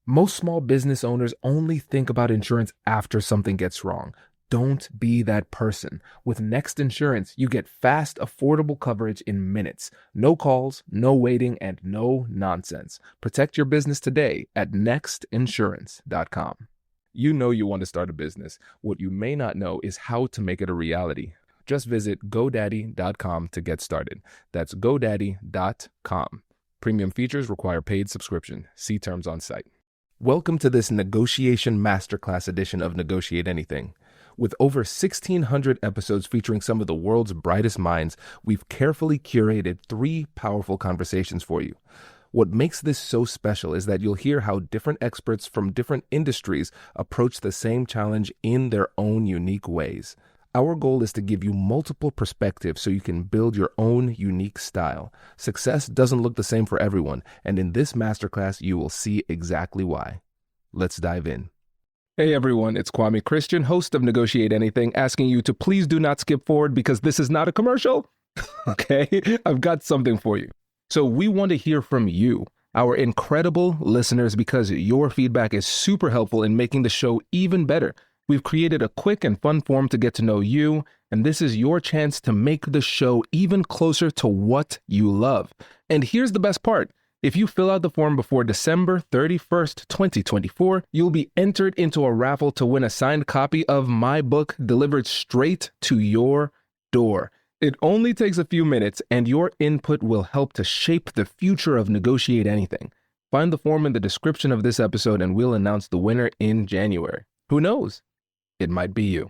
Most small business owners only think about insurance after something gets wrong. Don't be that person. With Next Insurance, you get fast, affordable coverage in minutes. No calls, no waiting, and no nonsense. Protect your business today at nextinsurance.com. You know you want to start a business. What you may not know is how to make it a reality. Just visit GoDaddy.com to get started. That's GoDaddy.com. Premium features require paid subscription. See terms on site. Welcome to this negotiation masterclass edition of Negotiate Anything. With over 1,600 episodes featuring some of the world's brightest minds, we've carefully curated 3 powerful conversations for you. What makes this so special is that you'll hear how different experts from different industries approach the same challenge in their own unique ways. Our goal is to give you multiple perspectives so you can build your own unique style. Success doesn't look the same for everyone, and in this masterclass, you will see exactly why. Let's dive in. Hey everyone, it's Kwame Christian, host of Negotiate Anything, asking you to please do not skip forward because this is not a commercial. Okay, I've got something for you. So we want to hear from you, our incredible listeners, because your feedback is super helpful in making the show even better. We've created a quick and fun form to get to know you, and this is your chance to make the show even closer to what you love. And here's the best part. If you fill out the form before December 31st, 2024, you'll be entered into a raffle to win a signed copy of my book delivered straight to your door. It only takes a few minutes, and your input will help to shape the future of Negotiate Anything. Find the form in the description of this episode, and we'll announce the winner in January. Who knows? It might be you.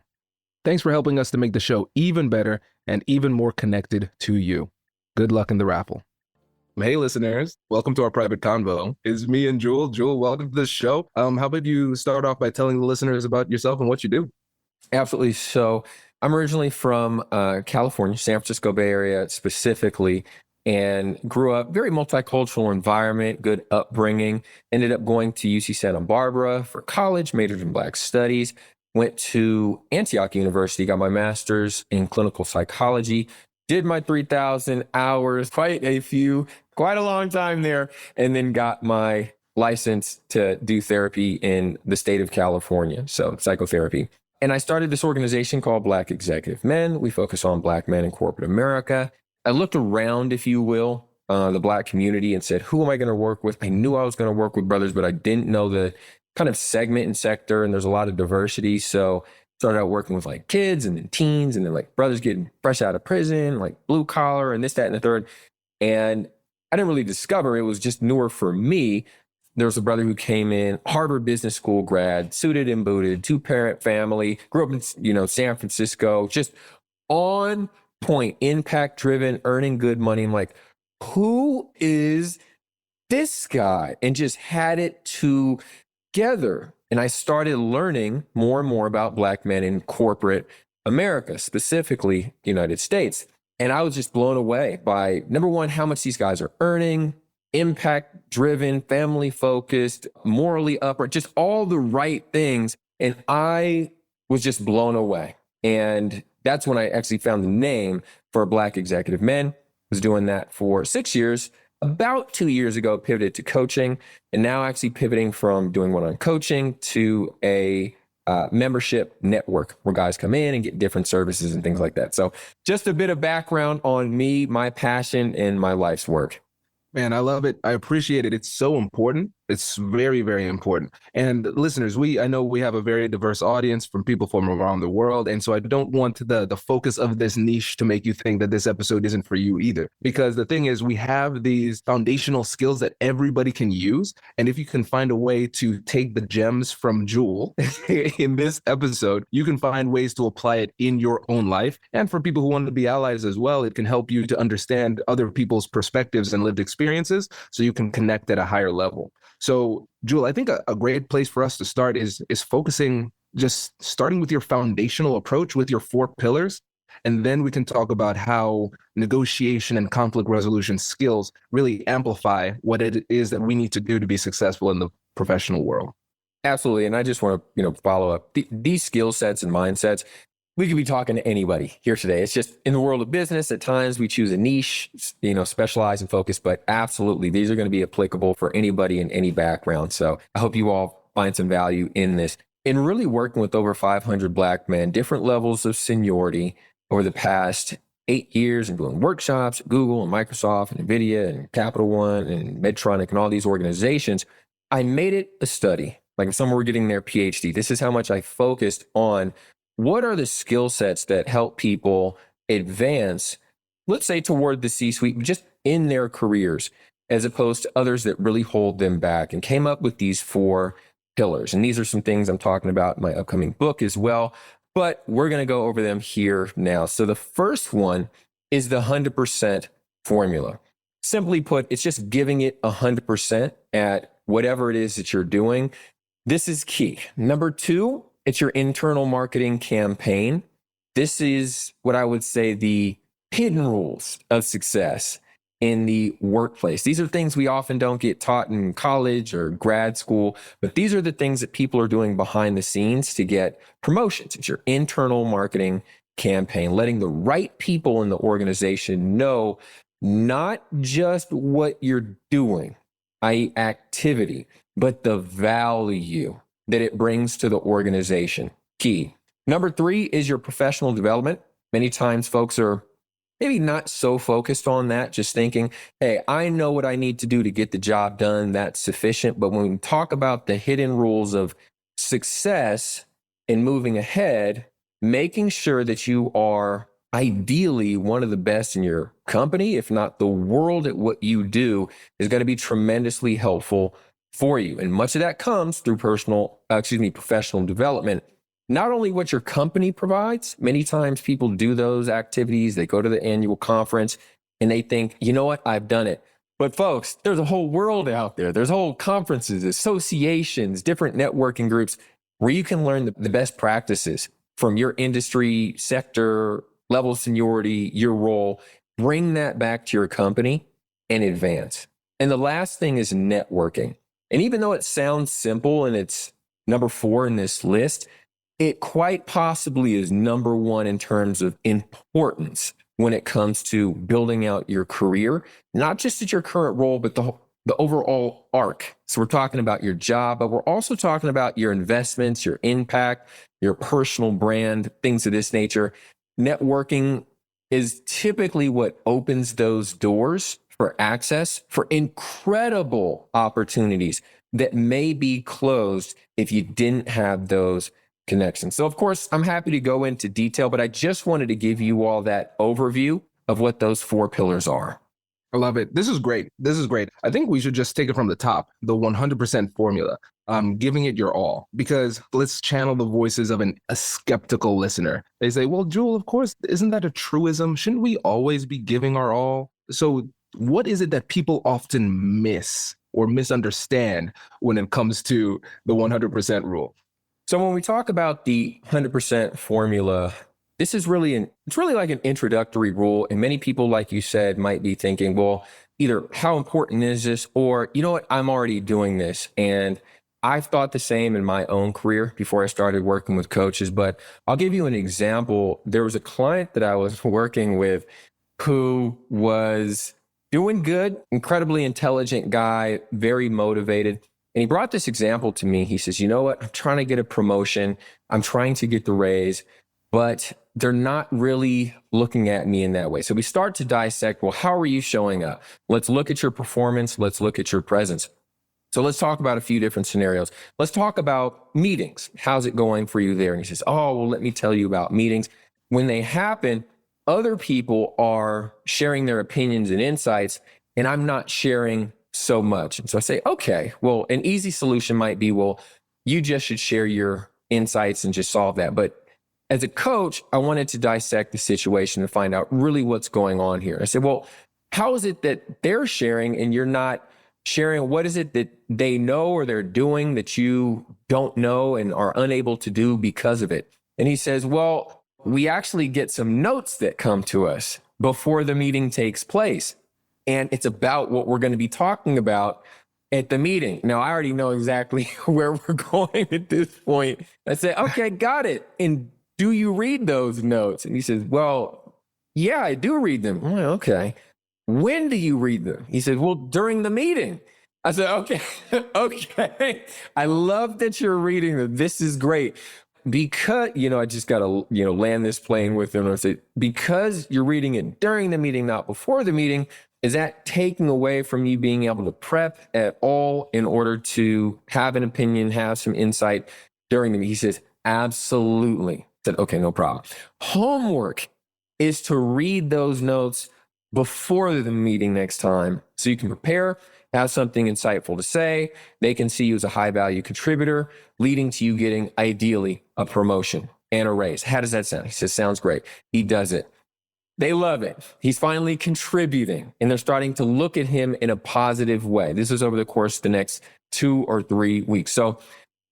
Thanks for helping us to make the show even better and even more connected to you. Good luck in the raffle. Hey listeners, welcome to our private convo. It's me and Jewel. Jewel, welcome to the show. How about you start off by telling the listeners about yourself and what you do? Absolutely. So I'm originally from California, San Francisco Bay Area specifically, and grew up very multicultural environment, good upbringing. Ended up going to UC Santa Barbara for college, majored in Black Studies. Went to Antioch University, got my master's in clinical psychology, did my 3,000 hours, quite a long time there, and then got my license to do therapy in the state of California, so psychotherapy. And I started this organization called Black Executive Men. We focus on Black men in corporate America. I looked around, if you will, the Black community and said, who am I going to work with? I knew I was going to work with brothers, but I didn't know the kind of segment and sector, and there's a lot of diversity. So started out working with like kids and then teens and then like brothers getting fresh out of prison, like blue collar and this, that, and the third. And I didn't really discover, it was just newer for me. There was a brother who came in, Harvard Business School grad, suited and booted, 2-parent family, grew up in, San Francisco, just on point, impact driven, earning good money. I'm like, who is this guy? And just had it together. And I started learning more and more about Black men in corporate America, specifically United States. And I was just blown away by, number one, how much these guys are earning, impact driven, family focused, morally upright, just all the right things. And I was just blown away. And that's when I actually found the name for Black Executive Men. Was doing that for 6 years. About 2 years ago, pivoted to coaching, and now actually pivoting from doing one-on-one coaching to a membership network where guys come in and get different services and things like that. So just a bit of background on me, my passion, and my life's work. Man, I love it. I appreciate it. It's so important. It's very, very important. And listeners, I know we have a very diverse audience from people from around the world. And so I don't want the focus of this niche to make you think that this episode isn't for you either. Because the thing is, we have these foundational skills that everybody can use. And if you can find a way to take the gems from Jewel in this episode, you can find ways to apply it in your own life. And for people who want to be allies as well, it can help you to understand other people's perspectives and lived experiences so you can connect at a higher level. So, Jewel, I think a great place for us to start is focusing, just starting with your foundational approach with your 4 pillars. And then we can talk about how negotiation and conflict resolution skills really amplify what it is that we need to do to be successful in the professional world. Absolutely. And I just want to, follow up these skill sets and mindsets. we could be talking to anybody here today. It's just in the world of business, at times we choose a niche, specialize and focus, but absolutely, these are going to be applicable for anybody in any background. So I hope you all find some value in this. In really working with over 500 Black men, different levels of seniority over the past 8 years and doing workshops at Google and Microsoft and NVIDIA and Capital One and Medtronic and all these organizations, I made it a study. Like if someone were getting their PhD, this is how much I focused on what are the skill sets that help people advance, let's say toward the C-suite, just in their careers, as opposed to others that really hold them back, and came up with these 4 pillars. And these are some things I'm talking about in my upcoming book as well, but we're going to go over them here now. So the first one is the 100% formula. Simply put, it's just giving it 100% at whatever it is that you're doing. This is key. Number 2, it's your internal marketing campaign. This is what I would say the hidden rules of success in the workplace. These are things we often don't get taught in college or grad school, but these are the things that people are doing behind the scenes to get promotions. It's your internal marketing campaign, letting the right people in the organization know not just what you're doing, i.e. activity, but the value that it brings to the organization. Key. Number 3 is your professional development. Many times folks are maybe not so focused on that, just thinking, hey, I know what I need to do to get the job done. That's sufficient. But when we talk about the hidden rules of success and moving ahead, making sure that you are ideally one of the best in your company, if not the world, at what you do, is going to be tremendously helpful for you. And much of that comes through professional development. Not only what your company provides, many times people do those activities, they go to the annual conference and they think, you know what, I've done it. But folks, there's a whole world out there. There's whole conferences, associations, different networking groups where you can learn the best practices from your industry, sector, level of seniority, your role. Bring that back to your company and advance. And the last thing is networking. And even though it sounds simple and it's number 4 in this list, it quite possibly is number 1 in terms of importance when it comes to building out your career, not just at your current role, but the overall arc. So we're talking about your job, but we're also talking about your investments, your impact, your personal brand, things of this nature. Networking is typically what opens those doors for access for incredible opportunities that may be closed if you didn't have those connections. So of course, I'm happy to go into detail, but I just wanted to give you all that overview of what those 4 pillars are. I love it. This is great. This is great. I think we should just take it from the top, the 100% formula, giving it your all, because let's channel the voices of a skeptical listener. They say, well, Jewel, of course, isn't that a truism? Shouldn't we always be giving our all? So what is it that people often miss or misunderstand when it comes to the 100% rule? So when we talk about the 100% formula, this is it's really like an introductory rule. And many people, like you said, might be thinking, well, either how important is this, or, you know what, I'm already doing this. And I've thought the same in my own career before I started working with coaches. But I'll give you an example. There was a client that I was working with who was doing good, incredibly intelligent guy, very motivated. And he brought this example to me. He says, you know what? I'm trying to get a promotion. I'm trying to get the raise, but they're not really looking at me in that way. So we start to dissect, well, how are you showing up? Let's look at your performance. Let's look at your presence. So let's talk about a few different scenarios. Let's talk about meetings. How's it going for you there? And he says, oh, well, let me tell you about meetings. When they happen, other people are sharing their opinions and insights, and I'm not sharing so much. And so I say, okay, well, an easy solution might be, well, you just should share your insights and just solve that. But as a coach, I wanted to dissect the situation and find out really what's going on here. I said, well, how is it that they're sharing and you're not sharing? What is it that they know or they're doing that you don't know and are unable to do because of it? And he says, well, we actually get some notes that come to us before the meeting takes place. And it's about what we're going to be talking about at the meeting. Now, I already know exactly where we're going at this point. I say, okay, got it. And do you read those notes? And he says, well, yeah, I do read them. I'm like, okay. When do you read them? He said, well, during the meeting. I said, okay, okay. I love that you're reading them. This is great. Because, I just got to, land this plane with him. And I said, because you're reading it during the meeting, not before the meeting, is that taking away from you being able to prep at all in order to have an opinion, have some insight during the meeting? He says, absolutely. I said, okay, no problem. Homework is to read those notes before the meeting next time so you can prepare, have something insightful to say. They can see you as a high value contributor, leading to you getting ideally a promotion and a raise. How does that sound? He says, sounds great. He does it. They love it. He's finally contributing and they're starting to look at him in a positive way. This is over the course of the next 2 or 3 weeks. So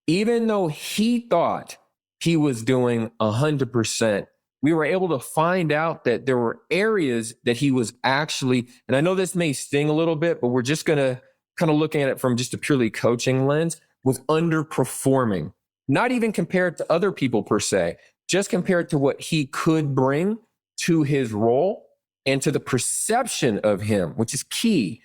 even though he thought he was doing 100%, we were able to find out that there were areas that he was actually, and I know this may sting a little bit, but we're just going to kind of look at it from just a purely coaching lens, was underperforming, not even compared to other people per se, just compared to what he could bring to his role and to the perception of him, which is key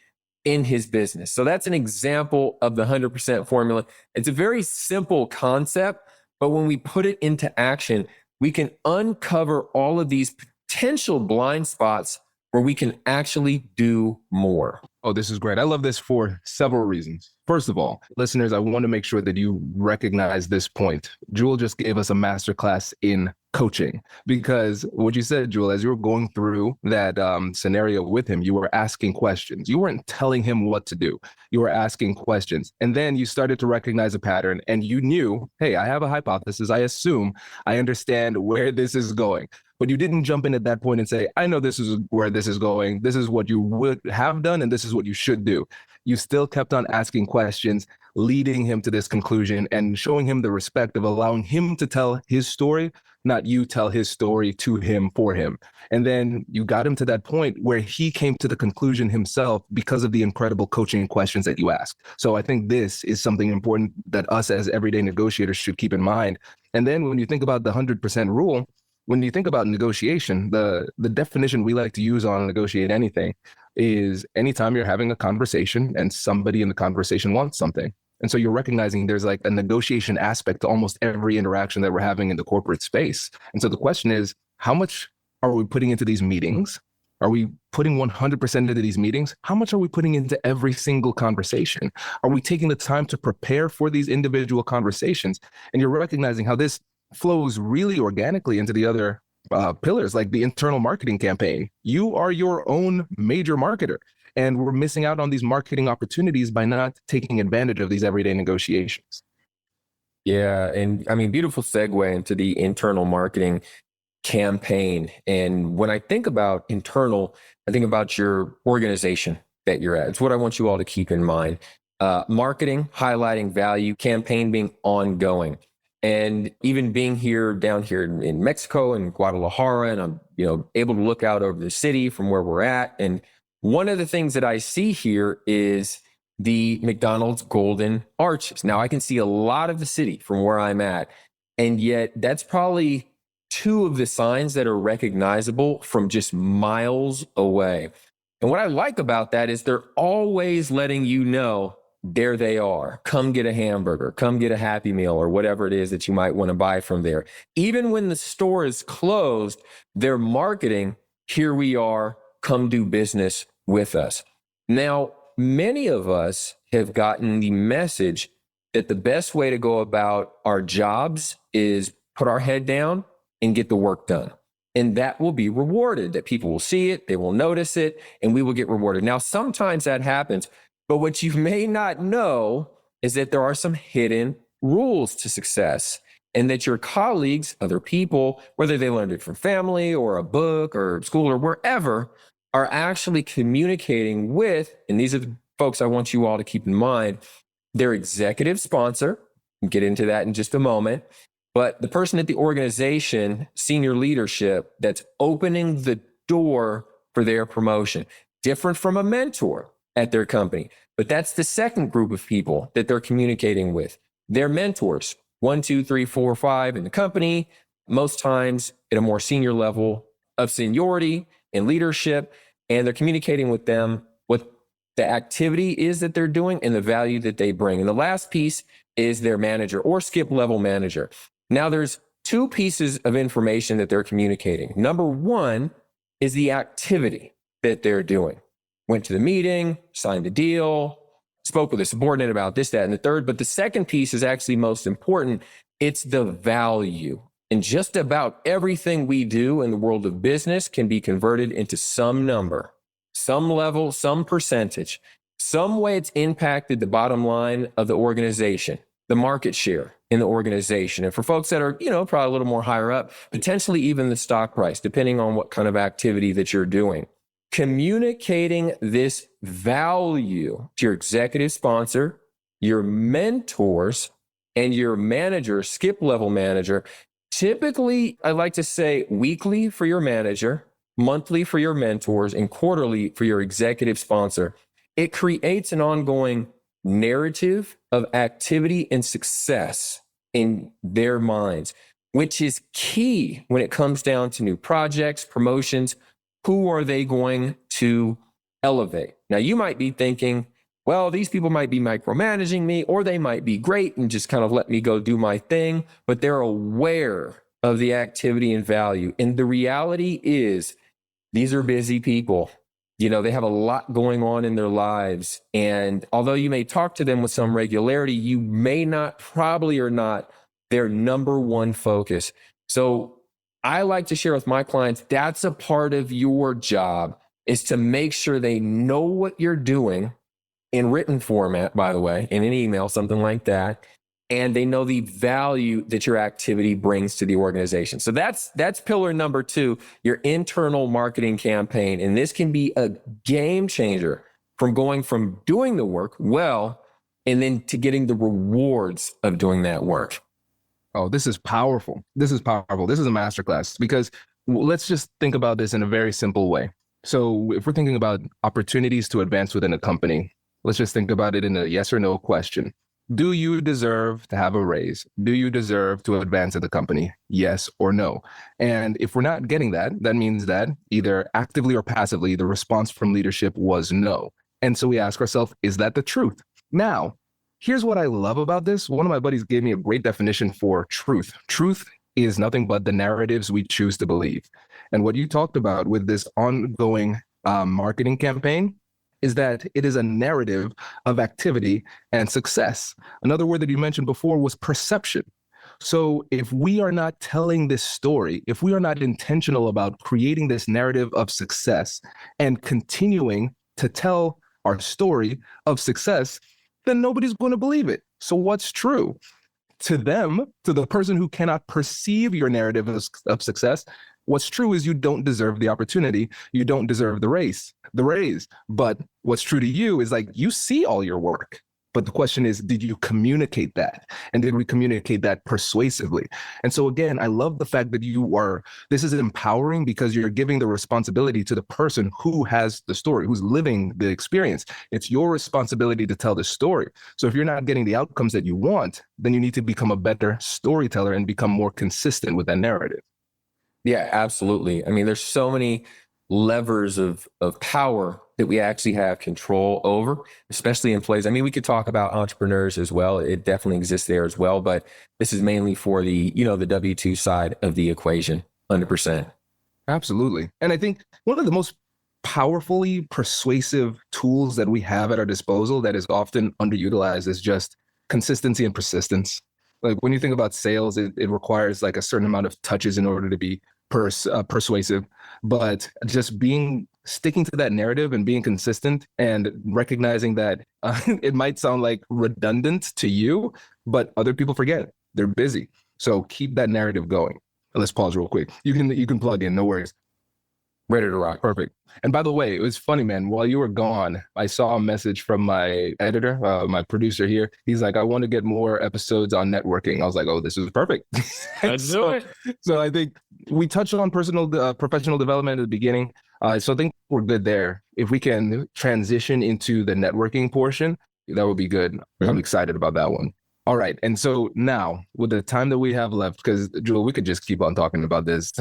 in his business. So that's an example of the 100% formula. It's a very simple concept, but when we put it into action, we can uncover all of these potential blind spots where we can actually do more. Oh, this is great. I love this for several reasons. First of all, listeners, I want to make sure that you recognize this point. Jewel just gave us a masterclass in coaching because what you said, Jewel, as you were going through that scenario with him, you were asking questions. You weren't telling him what to do. You were asking questions. And then you started to recognize a pattern and you knew, hey, I have a hypothesis. I assume I understand where this is going. But you didn't jump in at that point and say, I know this is where this is going. This is what you would have done, and this is what you should do. You still kept on asking questions, leading him to this conclusion and showing him the respect of allowing him to tell his story, not you tell his story to him for him. And then you got him to that point where he came to the conclusion himself because of the incredible coaching questions that you asked. So I think this is something important that us as everyday negotiators should keep in mind. And then when you think about the 100% rule, when you think about negotiation, the definition we like to use on negotiate anything is anytime you're having a conversation and somebody in the conversation wants something. And so you're recognizing there's like a negotiation aspect to almost every interaction that we're having in the corporate space. And so the question is, how much are we putting into these meetings? Are we putting 100% into these meetings? How much are we putting into every single conversation? Are we taking the time to prepare for these individual conversations? And you're recognizing how this flows really organically into the other pillars, like the internal marketing campaign. You are your own major marketer, and we're missing out on these marketing opportunities by not taking advantage of these everyday negotiations. Yeah. And I mean, beautiful segue into the internal marketing campaign. And when I think about internal, I think about your organization that you're at. It's what I want you all to keep in mind. Marketing, highlighting value, campaign being ongoing. And even being down here in Mexico and Guadalajara, and I'm, able to look out over the city from where we're at. And one of the things that I see here is the McDonald's Golden Arches. Now I can see a lot of the city from where I'm at. And yet that's probably 2 of the signs that are recognizable from just miles away. And what I like about that is they're always letting you know, there they are. Come get a hamburger, come get a Happy Meal, or whatever it is that you might want to buy from there. Even when the store is closed, they're marketing, here we are, come do business with us. Now, many of us have gotten the message that the best way to go about our jobs is put our head down and get the work done. And that will be rewarded, that people will see it, they will notice it, and we will get rewarded. Now, sometimes that happens. But what you may not know is that there are some hidden rules to success, and that your colleagues, other people, whether they learned it from family or a book or school or wherever, are actually communicating with, and these are the folks I want you all to keep in mind, their executive sponsor. We'll get into that in just a moment. But the person at the organization, senior leadership, that's opening the door for their promotion, different from a mentor at their company. But that's the second group of people that they're communicating with. Their mentors, 1, 2, 3, 4, 5 in the company, most times at a more senior level of seniority and leadership, and they're communicating with them what the activity is that they're doing and the value that they bring. And the last piece is their manager or skip level manager. Now there's two pieces of information that they're communicating. Number one is the activity that they're doing. Went to the meeting, signed the deal, spoke with a subordinate about this, that, and the third. But the second piece is actually most important. It's the value. And just about everything we do in the world of business can be converted into some number, some level, some percentage, some way it's impacted the bottom line of the organization, the market share in the organization. And for folks that are, probably a little more higher up, potentially even the stock price, depending on what kind of activity that you're doing. Communicating this value to your executive sponsor, your mentors, and your manager, skip level manager. Typically, I like to say weekly for your manager, monthly for your mentors, and quarterly for your executive sponsor. It creates an ongoing narrative of activity and success in their minds, which is key when it comes down to new projects, promotions. Who are they going to elevate? Now, you might be thinking, well, these people might be micromanaging me, or they might be great and just kind of let me go do my thing, but they're aware of the activity and value. And the reality is, these are busy people. They have a lot going on in their lives. And although you may talk to them with some regularity, you may not, probably are not their number one focus. So I like to share with my clients, that's a part of your job, is to make sure they know what you're doing in written format, by the way, in an email, something like that. And they know the value that your activity brings to the organization. So that's pillar number two, your internal marketing campaign. And this can be a game changer from going from doing the work well and then to getting the rewards of doing that work. Oh, this is powerful. This is powerful. This is a masterclass because let's just think about this in a very simple way. So if we're thinking about opportunities to advance within a company, let's just think about it in a yes or no question. Do you deserve to have a raise? Do you deserve to advance at the company? Yes or no? And if we're not getting that, that means that either actively or passively, the response from leadership was no. And so we ask ourselves, is that the truth? Now, here's what I love about this. One of my buddies gave me a great definition for truth. Truth is nothing but the narratives we choose to believe. And what you talked about with this ongoing marketing campaign is that it is a narrative of activity and success. Another word that you mentioned before was perception. So if we are not telling this story, if we are not intentional about creating this narrative of success and continuing to tell our story of success, then nobody's going to believe it. So what's true? To them, to the person who cannot perceive your narrative of success, what's true is you don't deserve the opportunity. You don't deserve the raise. But what's true to you is like you see all your work. But the question is, did you communicate that? And did we communicate that persuasively? And so again, I love the fact that this is empowering because you're giving the responsibility to the person who has the story, who's living the experience. It's your responsibility to tell the story. So if you're not getting the outcomes that you want, then you need to become a better storyteller and become more consistent with that narrative. Yeah, absolutely. I mean, there's so many levers of power that we actually have control over, especially in plays. I mean, we could talk about entrepreneurs as well. It definitely exists there as well, but this is mainly for the W-2 side of the equation, 100%. Absolutely. And I think one of the most powerfully persuasive tools that we have at our disposal that is often underutilized is just consistency and persistence. Like when you think about sales, it requires like a certain amount of touches in order to be persuasive, but just sticking to that narrative and being consistent and recognizing that it might sound like redundant to you, but other people forget. They're busy. So keep that narrative going. Let's pause real quick. You can plug in, no worries. Ready to rock. Perfect. And by the way, it was funny, man. While you were gone, I saw a message from my editor, my producer here. He's like, I want to get more episodes on networking. I was like, oh, this is perfect. Let's do it. So I think we touched on professional development at the beginning. So I think we're good there. If we can transition into the networking portion, that would be good. Mm-hmm. I'm excited about that one. All right. And so now, with the time that we have left, because Jewel, we could just keep on talking about this.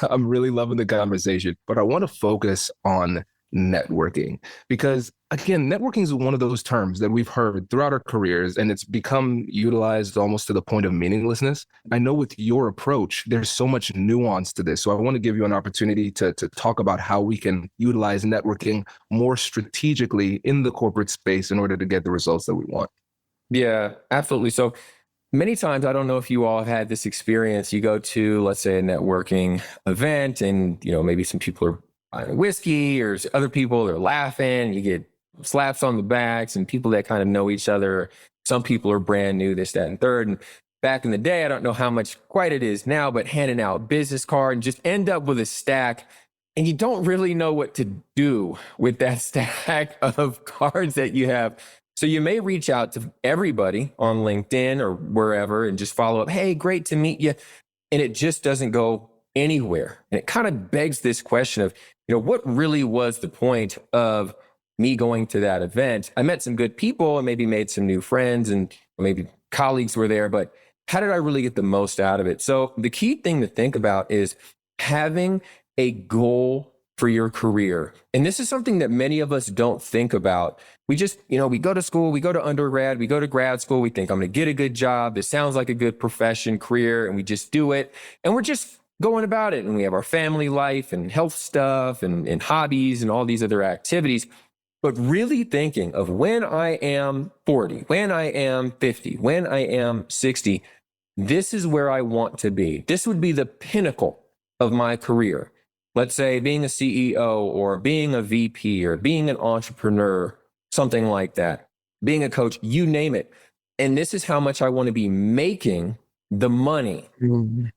I'm really loving the conversation, but I want to focus on networking because, again, networking is one of those terms that we've heard throughout our careers, and it's become utilized almost to the point of meaninglessness. I know with your approach, there's so much nuance to this. So I want to give you an opportunity to talk about how we can utilize networking more strategically in the corporate space in order to get the results that we want. Yeah, absolutely. So many times, I don't know if you all have had this experience. You go to, let's say, a networking event, and maybe some people are buying whiskey, or other people are laughing. You get slaps on the backs, and people that kind of know each other. Some people are brand new, this, that, and third. And back in the day, I don't know how much quite it is now, but handing out business card and just end up with a stack. And you don't really know what to do with that stack of cards that you have. So you may reach out to everybody on LinkedIn or wherever and just follow up. Hey, great to meet you. And it just doesn't go anywhere. And it kind of begs this question of, what really was the point of me going to that event? I met some good people and maybe made some new friends, and maybe colleagues were there, but how did I really get the most out of it? So the key thing to think about is having a goal for your career. And this is something that many of us don't think about. We just, we go to school, we go to undergrad, we go to grad school, we think I'm going to get a good job. This sounds like a good profession, career, and we just do it. And we're just going about it. And we have our family life and health stuff and hobbies and all these other activities. But really thinking of when I am 40, when I am 50, when I am 60, this is where I want to be. This would be the pinnacle of my career. Let's say being a CEO or being a VP or being an entrepreneur, something like that, being a coach, you name it. And this is how much I want to be making the money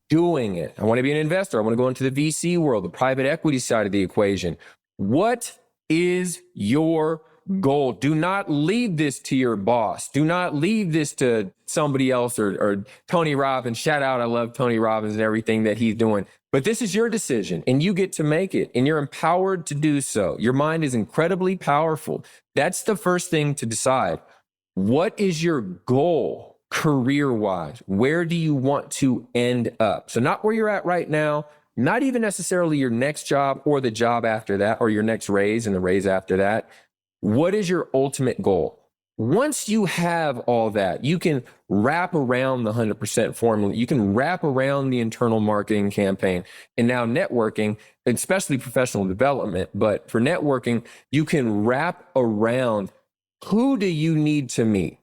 doing it. I want to be an investor. I want to go into the VC world, the private equity side of the equation. What is your goal? Do not leave this to your boss. Do not leave this to somebody else or Tony Robbins. Shout out. I love Tony Robbins and everything that he's doing. But this is your decision and you get to make it, and you're empowered to do so. Your mind is incredibly powerful. That's the first thing to decide. What is your goal career-wise? Where do you want to end up? So not where you're at right now, not even necessarily your next job or the job after that, or your next raise and the raise after that. What is your ultimate goal? Once you have all that, you can wrap around the 100% formula. You can wrap around the internal marketing campaign. And now networking, especially professional development, but for networking, you can wrap around who do you need to meet?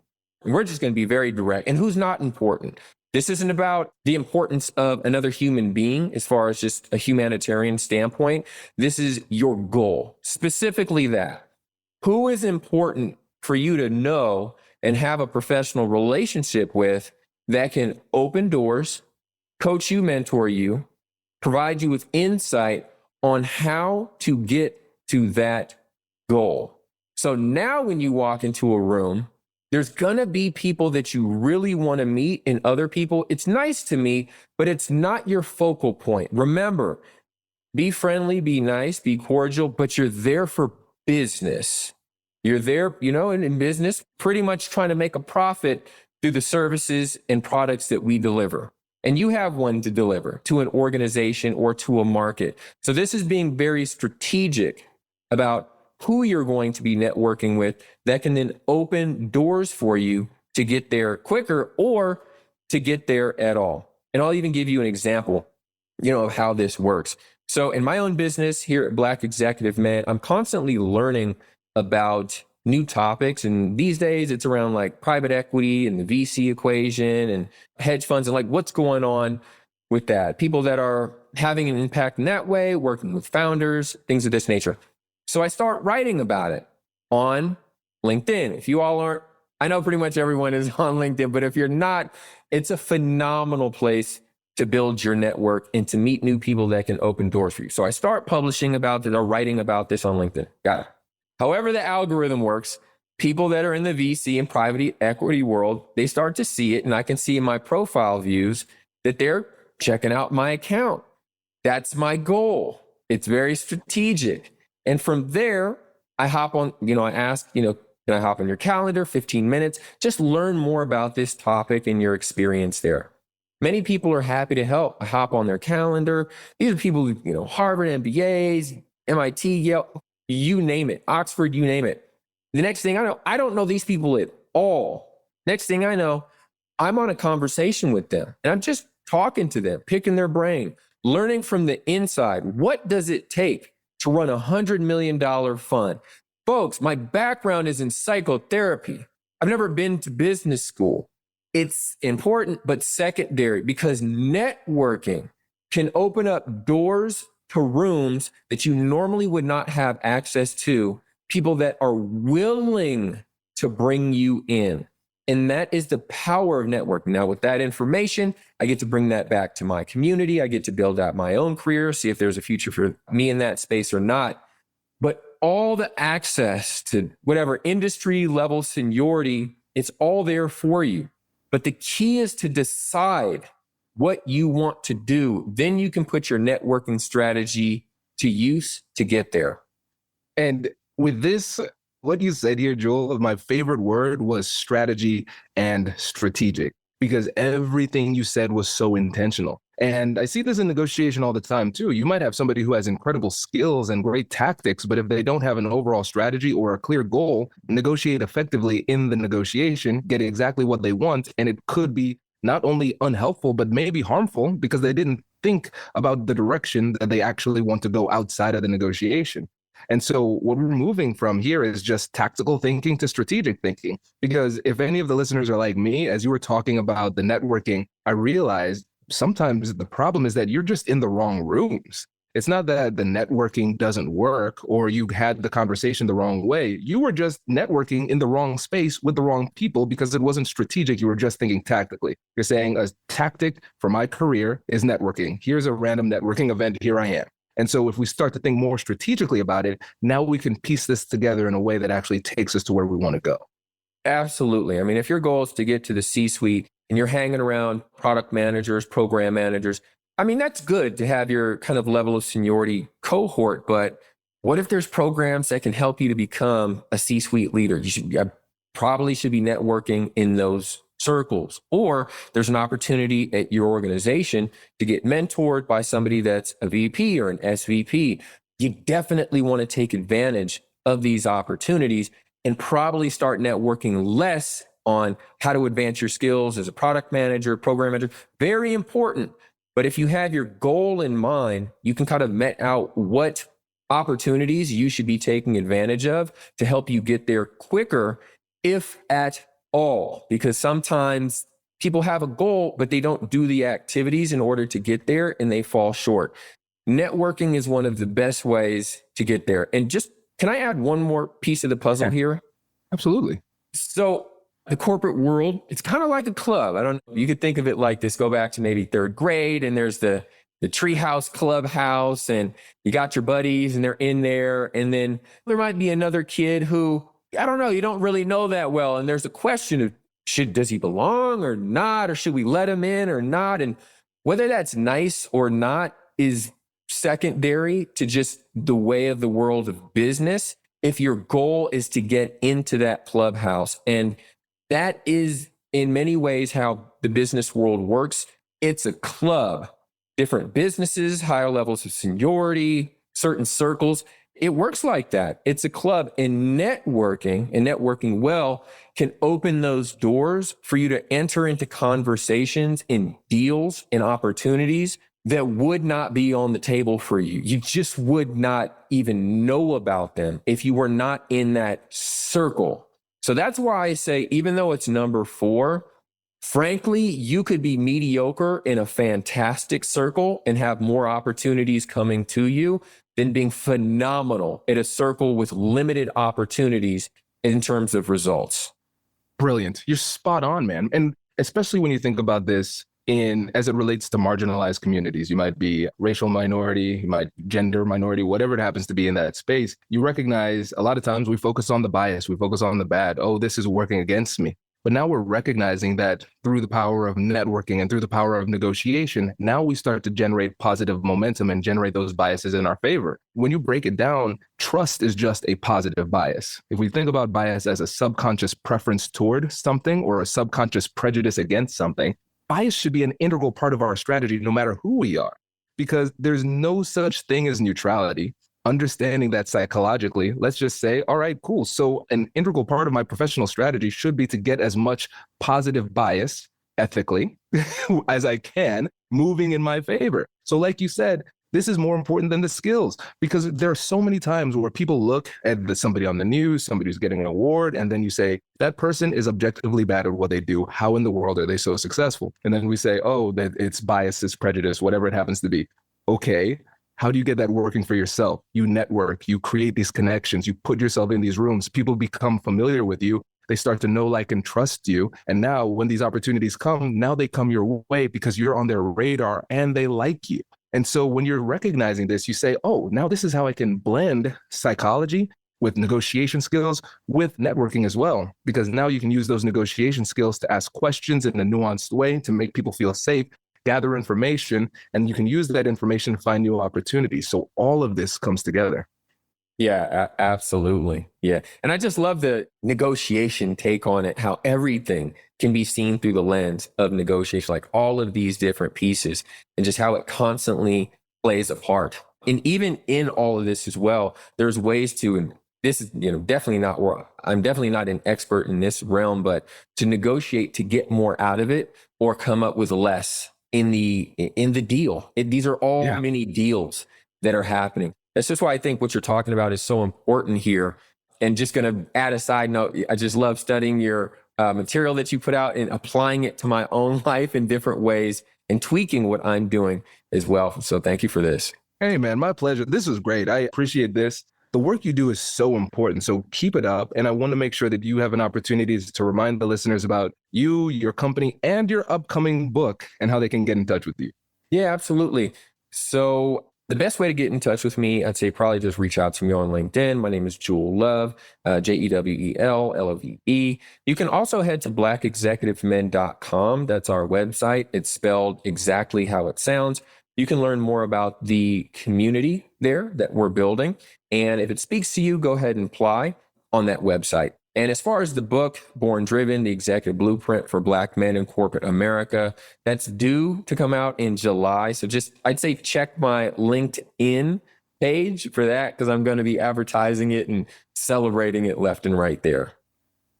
And we're just going to be very direct. And who's not important? This isn't about the importance of another human being as far as just a humanitarian standpoint. This is your goal, specifically that. Who is important for you to know and have a professional relationship with that can open doors, coach you, mentor you, provide you with insight on how to get to that goal. So now when you walk into a room, there's going to be people that you really want to meet and other people. It's nice to meet, but it's not your focal point. Remember, be friendly, be nice, be cordial, but you're there for business. You're there, in business, pretty much trying to make a profit through the services and products that we deliver. And you have one to deliver to an organization or to a market. So this is being very strategic about who you're going to be networking with that can then open doors for you to get there quicker or to get there at all. And I'll even give you an example, of how this works. So in my own business here at Black Executive Man, I'm constantly learning about new topics. And these days it's around like private equity and the VC equation and hedge funds and like what's going on with that. People that are having an impact in that way, working with founders, things of this nature. So I start writing about it on LinkedIn. If you all aren't, I know pretty much everyone is on LinkedIn, but if you're not, it's a phenomenal place to build your network and to meet new people that can open doors for you. So I start publishing about it or writing about this on LinkedIn. Got it. However the algorithm works, people that are in the VC and private equity world, they start to see it. And I can see in my profile views that they're checking out my account. That's my goal. It's very strategic. And from there, I hop on, I ask, Can I hop on your calendar, 15 minutes? Just learn more about this topic and your experience there. Many people are happy to help. I hop on their calendar. These are people, Harvard MBAs, MIT, Yale, you name it, Oxford, you name it. The next thing I don't know these people at all. Next thing I know, I'm on a conversation with them and I'm just talking to them, picking their brain, learning from the inside. What does it take to run $100 million fund? Folks, my background is in psychotherapy. I've never been to business school. It's important, but secondary, because networking can open up doors to rooms that you normally would not have access to, people that are willing to bring you in. And that is the power of networking. Now, with that information, I get to bring that back to my community. I get to build out my own career, see if there's a future for me in that space or not. But all the access to whatever industry level seniority, it's all there for you. But the key is to decide what you want to do. Then you can put your networking strategy to use to get there. And with this, what you said here, Joel, my favorite word was strategy and strategic, because everything you said was so intentional. And I see this in negotiation all the time, too. You might have somebody who has incredible skills and great tactics, but if they don't have an overall strategy or a clear goal, negotiate effectively in the negotiation, get exactly what they want. And it could be not only unhelpful, but maybe harmful because they didn't think about the direction that they actually want to go outside of the negotiation. And so what we're moving from here is just tactical thinking to strategic thinking. Because if any of the listeners are like me, as you were talking about the networking, I realized sometimes the problem is that you're just in the wrong rooms. It's not that the networking doesn't work or you had the conversation the wrong way. You were just networking in the wrong space with the wrong people because it wasn't strategic. You were just thinking tactically. You're saying a tactic for my career is networking. Here's a random networking event. Here I am. And so if we start to think more strategically about it, now we can piece this together in a way that actually takes us to where we want to go. Absolutely. I mean, if your goal is to get to the C-suite and you're hanging around product managers, program managers, I mean, that's good to have your kind of level of seniority cohort, but what if there's programs that can help you to become a C-suite leader? You probably should be networking in those circles, or there's an opportunity at your organization to get mentored by somebody that's a VP or an SVP. You definitely want to take advantage of these opportunities and probably start networking less on how to advance your skills as a product manager, program manager. Very important. But if you have your goal in mind, you can kind of met out what opportunities you should be taking advantage of to help you get there quicker, if at all. Because sometimes people have a goal, but they don't do the activities in order to get there and they fall short. Networking is one of the best ways to get there. And just, can I add one more piece of the puzzle here? Absolutely. So the corporate world, it's kind of like a club. I don't know. You could think of it like this. Go back to maybe third grade and there's the treehouse clubhouse and you got your buddies and they're in there. And then there might be another kid who, I don't know, you don't really know that well. And there's a question of does he belong or not? Or should we let him in or not? And whether that's nice or not is secondary to just the way of the world of business. If your goal is to get into that clubhouse, and that is in many ways how the business world works. It's a club, different businesses, higher levels of seniority, certain circles. It works like that. It's a club, and networking well can open those doors for you to enter into conversations in deals and opportunities that would not be on the table for you. You just would not even know about them if you were not in that circle. So that's why I say, even though it's number 4, frankly, you could be mediocre in a fantastic circle and have more opportunities coming to you than being phenomenal at a circle with limited opportunities in terms of results. Brilliant. You're spot on, man. And especially when you think about this as it relates to marginalized communities. You might be racial minority, you might gender minority, whatever it happens to be in that space. You recognize a lot of times we focus on the bias, we focus on the bad. Oh, this is working against me. But now we're recognizing that through the power of networking and through the power of negotiation, now we start to generate positive momentum and generate those biases in our favor. When you break it down, trust is just a positive bias. If we think about bias as a subconscious preference toward something or a subconscious prejudice against something, bias should be an integral part of our strategy no matter who we are, because there's no such thing as neutrality. Understanding that psychologically, let's just say, all right, cool. So an integral part of my professional strategy should be to get as much positive bias ethically as I can moving in my favor. So like you said, this is more important than the skills, because there are so many times where people look at somebody on the news, somebody who's getting an award, and then you say, that person is objectively bad at what they do. How in the world are they so successful? And then we say, oh, that it's bias, it's prejudice, whatever it happens to be. Okay. How do you get that working for yourself? You network, you create these connections, you put yourself in these rooms, people become familiar with you, they start to know, like, and trust you. And now when these opportunities come, now they come your way because you're on their radar and they like you. And so when you're recognizing this, you say, oh, now this is how I can blend psychology with negotiation skills, with networking as well, because now you can use those negotiation skills to ask questions in a nuanced way to make people feel safe, gather information, and you can use that information to find new opportunities. So all of this comes together. Yeah, absolutely. Yeah. And I just love the negotiation take on it, how everything can be seen through the lens of negotiation, like all of these different pieces and just how it constantly plays a part. And even in all of this as well, there's ways to, and this is, definitely not where I'm definitely not an expert in this realm, but to negotiate to get more out of it or come up with less in the deal. These are all many deals that are happening. That's just why I think what you're talking about is so important here. And just going to add a side note, I just love studying your material that you put out and applying it to my own life in different ways and tweaking what I'm doing as well. So thank you for this. Hey, man, my pleasure. This is great. I appreciate this. The work you do is so important. So keep it up. And I want to make sure that you have an opportunity to remind the listeners about you, your company, and your upcoming book and how they can get in touch with you. Yeah, absolutely. So the best way to get in touch with me, I'd say probably just reach out to me on LinkedIn. My name is Jewel Love, JEWELLOVE. You can also head to blackexecutivemen.com. That's our website. It's spelled exactly how it sounds. You can learn more about the community there that we're building. And if it speaks to you, go ahead and apply on that website. And as far as the book, Born Driven, the Executive Blueprint for Black Men in Corporate America, that's due to come out in July. So just, I'd say check my LinkedIn page for that, because I'm going to be advertising it and celebrating it left and right there.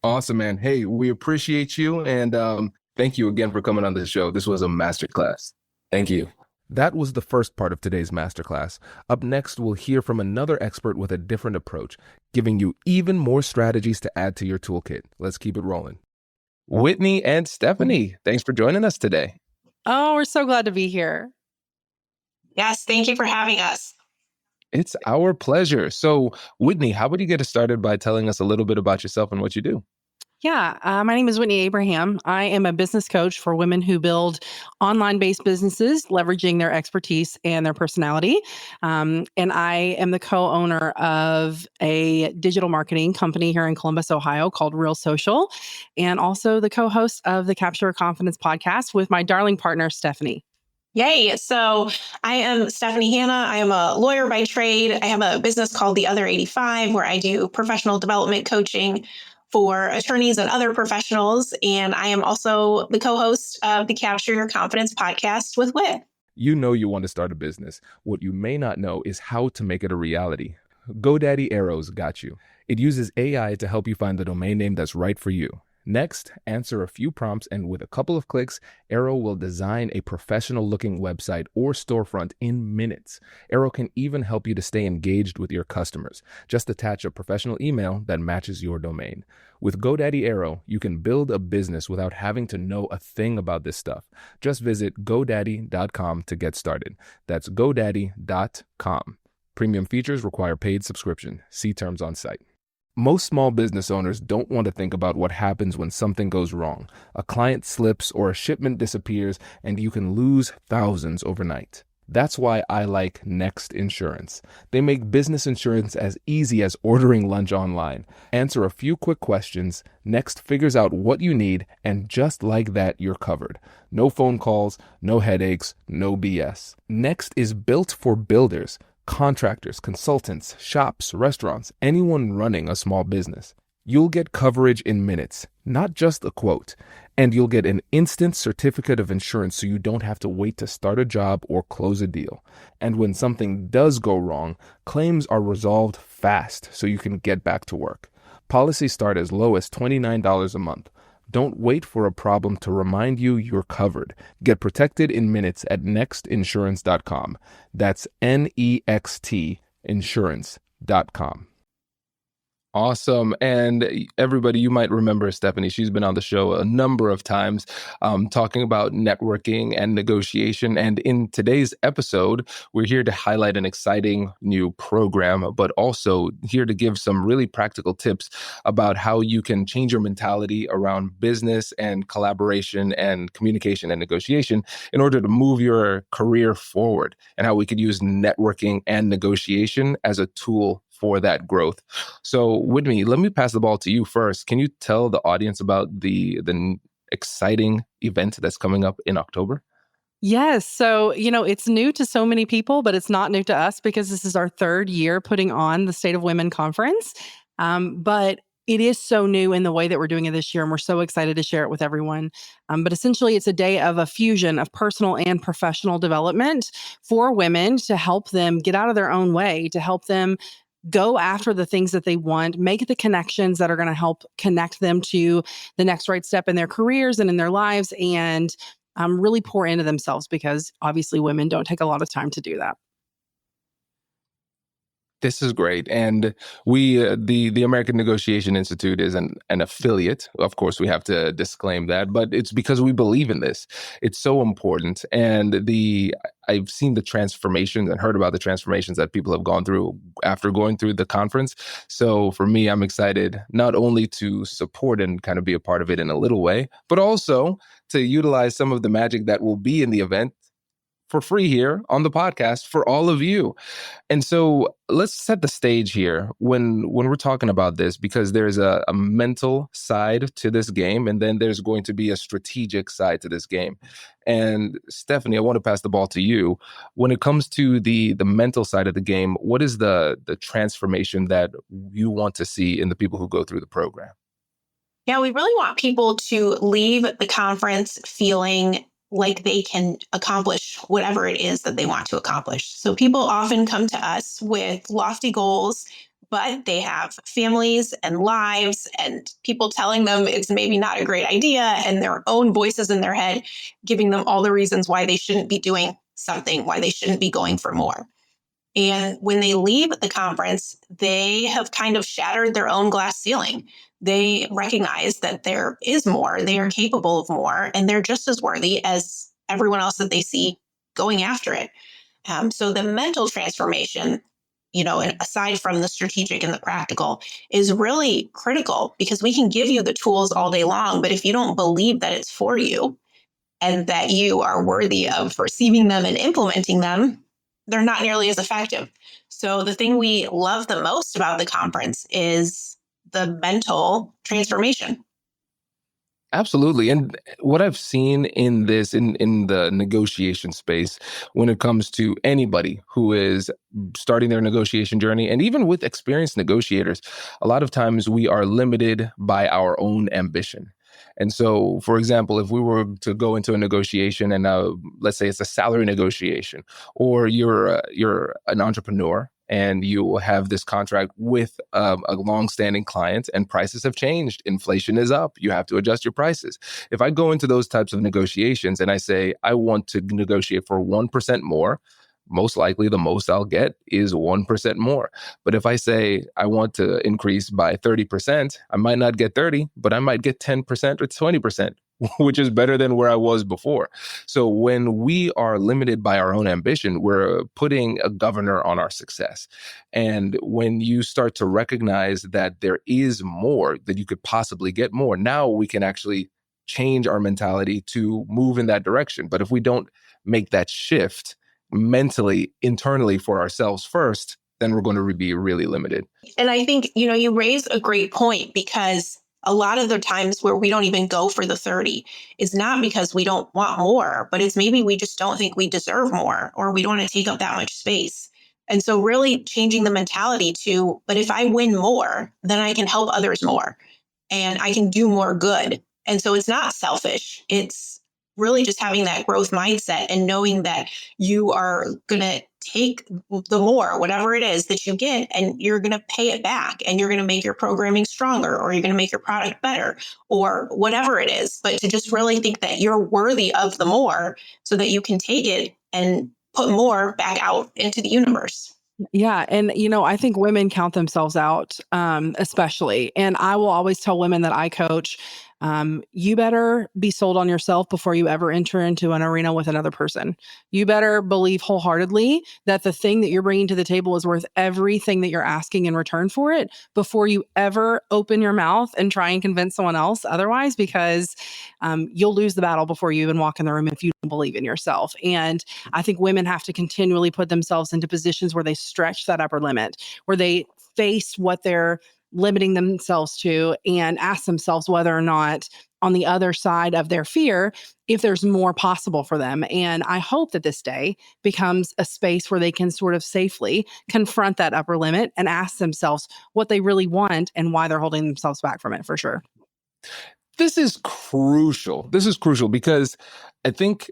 Awesome, man. Hey, we appreciate you. And thank you again for coming on the show. This was a masterclass. Thank you. That was the first part of today's masterclass. Up next, we'll hear from another expert with a different approach, giving you even more strategies to add to your toolkit. Let's keep it rolling. Whitney and Stephanie, thanks for joining us today. Oh, we're so glad to be here. Yes, thank you for having us. It's our pleasure. So, Whitney, how about you get us started by telling us a little bit about yourself and what you do? Yeah, my name is Whitney Abraham. I am a business coach for women who build online-based businesses, leveraging their expertise and their personality. And I am the co-owner of a digital marketing company here in Columbus, Ohio called Real Social, and also the co-host of the Capture Your Confidence podcast with my darling partner, Stephanie. Yay. So I am Stephanie Hanna. I am a lawyer by trade. I have a business called The Other 85, where I do professional development coaching for attorneys and other professionals. And I am also the co-host of the Capture Your Confidence podcast with Whit. You know you want to start a business. What you may not know is how to make it a reality. GoDaddy Arrow's got you. It uses AI to help you find the domain name that's right for you. Next, answer a few prompts, and with a couple of clicks, Arrow will design a professional-looking website or storefront in minutes. Arrow can even help you to stay engaged with your customers. Just attach a professional email that matches your domain. With GoDaddy Arrow, you can build a business without having to know a thing about this stuff. Just visit GoDaddy.com to get started. That's GoDaddy.com. Premium features require paid subscription. See terms on site. Most small business owners don't want to think about what happens when something goes wrong. A client slips or a shipment disappears, and you can lose thousands overnight. That's why I like Next Insurance. They make business insurance as easy as ordering lunch online. Answer a few quick questions, Next figures out what you need, and just like that, you're covered. No phone calls, no headaches, no BS. Next is built for builders, contractors, consultants, shops, restaurants, anyone running a small business. You'll get coverage in minutes, not just a quote. And you'll get an instant certificate of insurance so you don't have to wait to start a job or close a deal. And when something does go wrong, claims are resolved fast so you can get back to work. Policies start as low as $29 a month. Don't wait for a problem to remind you you're covered. Get protected in minutes at nextinsurance.com. That's NEXT insurance.com. Awesome. And everybody, you might remember Stephanie. She's been on the show a number of times talking about networking and negotiation. And in today's episode, we're here to highlight an exciting new program, but also here to give some really practical tips about how you can change your mentality around business and collaboration and communication and negotiation in order to move your career forward, and how we could use networking and negotiation as a tool for that growth. So, Whitney, let me pass the ball to you first. Can you tell the audience about the exciting event that's coming up in October? Yes. So, it's new to so many people, but it's not new to us because this is our third year putting on the State of Women Conference. But it is so new in the way that we're doing it this year, and we're so excited to share it with everyone. But essentially, it's a day of a fusion of personal and professional development for women to help them get out of their own way, to help them go after the things that they want, make the connections that are going to help connect them to the next right step in their careers and in their lives, and really pour into themselves, because obviously women don't take a lot of time to do that. This is great. And we, the American Negotiation Institute is an affiliate. Of course, we have to disclaim that, but it's because we believe in this. It's so important. And I've seen the transformations and heard about the transformations that people have gone through after going through the conference. So for me, I'm excited not only to support and kind of be a part of it in a little way, but also to utilize some of the magic that will be in the event for free here on the podcast for all of you. And so let's set the stage here when we're talking about this, because there's a mental side to this game, and then there's going to be a strategic side to this game. And Stephanie, I want to pass the ball to you. When it comes to the mental side of the game, what is the transformation that you want to see in the people who go through the program? Yeah, we really want people to leave the conference feeling like they can accomplish whatever it is that they want to accomplish. So people often come to us with lofty goals, but they have families and lives and people telling them it's maybe not a great idea, and their own voices in their head giving them all the reasons why they shouldn't be doing something, why they shouldn't be going for more. And when they leave the conference, they have kind of shattered their own glass ceiling. They recognize that there is more, they are capable of more, and they're just as worthy as everyone else that they see going after it. So the mental transformation, aside from the strategic and the practical, is really critical, because we can give you the tools all day long, but if you don't believe that it's for you and that you are worthy of receiving them and implementing them, they're not nearly as effective. So the thing we love the most about the conference is the mental transformation. Absolutely. And what I've seen in this, in the negotiation space, when it comes to anybody who is starting their negotiation journey, and even with experienced negotiators, a lot of times we are limited by our own ambition. And so, for example, if we were to go into a negotiation and let's say it's a salary negotiation, or you're an entrepreneur and you have this contract with a longstanding client, and prices have changed, inflation is up, you have to adjust your prices. If I go into those types of negotiations and I say I want to negotiate for 1% more, most likely the most I'll get is 1% more. But if I say I want to increase by 30%, I might not get 30, but I might get 10% or 20%, which is better than where I was before. So when we are limited by our own ambition, we're putting a governor on our success. And when you start to recognize that there is more, that you could possibly get more, now we can actually change our mentality to move in that direction. But if we don't make that shift, mentally, internally for ourselves first, then we're going to be really limited. And I think, you raise a great point, because a lot of the times where we don't even go for the 30 is not because we don't want more, but it's maybe we just don't think we deserve more, or we don't want to take up that much space. And so really changing the mentality to, but if I win more, then I can help others more and I can do more good. And so it's not selfish. It's really just having that growth mindset and knowing that you are going to take the more, whatever it is that you get, and you're going to pay it back, and you're going to make your programming stronger, or you're going to make your product better, or whatever it is. But to just really think that you're worthy of the more so that you can take it and put more back out into the universe. Yeah. And, I think women count themselves out, especially. And I will always tell women that I coach, you better be sold on yourself before you ever enter into an arena with another person. You better believe wholeheartedly that the thing that you're bringing to the table is worth everything that you're asking in return for it before you ever open your mouth and try and convince someone else otherwise, because you'll lose the battle before you even walk in the room if you don't believe in yourself. And I think women have to continually put themselves into positions where they stretch that upper limit, where they face what they're limiting themselves to and ask themselves whether or not on the other side of their fear, if there's more possible for them. And I hope that this day becomes a space where they can sort of safely confront that upper limit and ask themselves what they really want and why they're holding themselves back from it, for sure. This is crucial. This is crucial because I think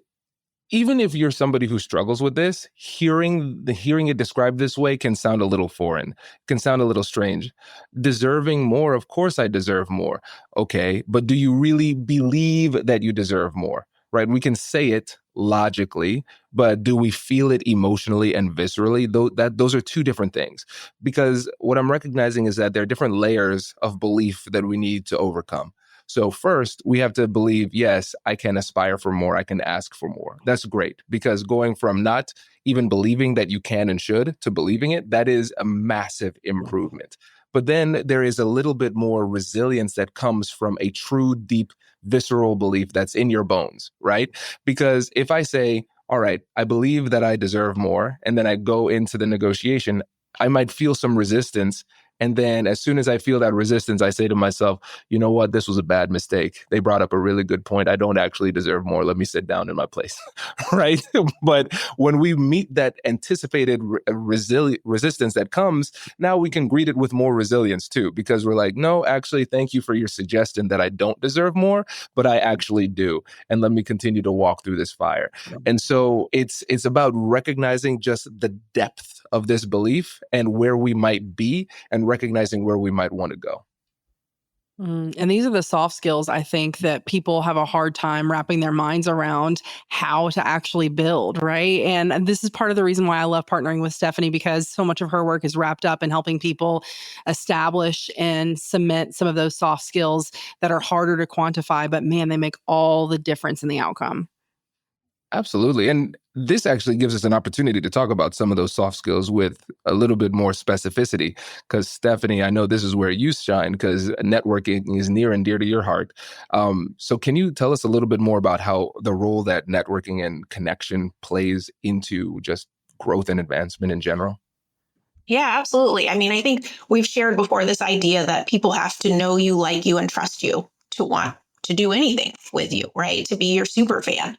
even if you're somebody who struggles with this, hearing it described this way can sound a little foreign, can sound a little strange. Deserving more, of course I deserve more. Okay, but do you really believe that you deserve more? Right? We can say it logically, but do we feel it emotionally and viscerally? Those are two different things. Because what I'm recognizing is that there are different layers of belief that we need to overcome. So first, we have to believe, yes, I can aspire for more. I can ask for more. That's great, because going from not even believing that you can and should to believing it, that is a massive improvement. But then there is a little bit more resilience that comes from a true, deep, visceral belief that's in your bones, right? Because if I say, all right, I believe that I deserve more, and then I go into the negotiation, I might feel some resistance. And then as soon as I feel that resistance, I say to myself, you know what? This was a bad mistake. They brought up a really good point. I don't actually deserve more. Let me sit down in my place. Right. But when we meet that anticipated resistance that comes, now we can greet it with more resilience too, because we're like, no, actually, thank you for your suggestion that I don't deserve more, but I actually do. And let me continue to walk through this fire. And so it's about recognizing just the depth of this belief and where we might be, and recognizing where we might want to go. And these are the soft skills, I think, that people have a hard time wrapping their minds around how to actually build, right? And this is part of the reason why I love partnering with Stephanie, because so much of her work is wrapped up in helping people establish and cement some of those soft skills that are harder to quantify, but man, they make all the difference in the outcome. Absolutely. And this actually gives us an opportunity to talk about some of those soft skills with a little bit more specificity. Because Stephanie, I know this is where you shine, because networking is near and dear to your heart. So can you tell us a little bit more about how the role that networking and connection plays into just growth and advancement in general? Yeah, absolutely. I mean, I think we've shared before this idea that people have to know you, like you, and trust you to want to do anything with you, right? To be your super fan.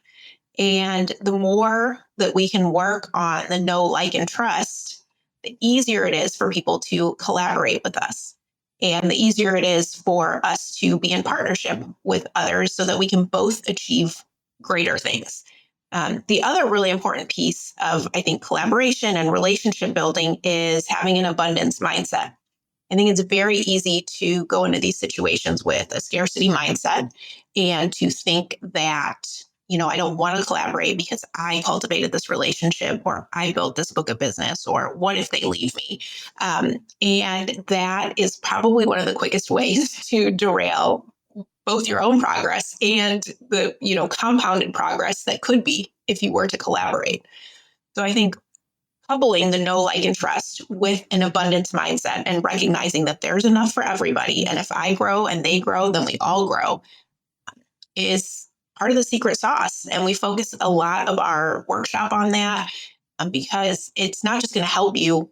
And the more that we can work on the know, like, and trust, the easier it is for people to collaborate with us. And the easier it is for us to be in partnership with others so that we can both achieve greater things. The other really important piece of, I think, collaboration and relationship building is having an abundance mindset. I think it's very easy to go into these situations with a scarcity mindset and to think that, I don't want to collaborate because I cultivated this relationship, or I built this book of business, or what if they leave me? And that is probably one of the quickest ways to derail both your own progress and the, compounded progress that could be if you were to collaborate. So I think coupling the know, like, and trust with an abundance mindset and recognizing that there's enough for everybody. And if I grow and they grow, then we all grow, is part of the secret sauce. And we focus a lot of our workshop on that. because it's not just going to help you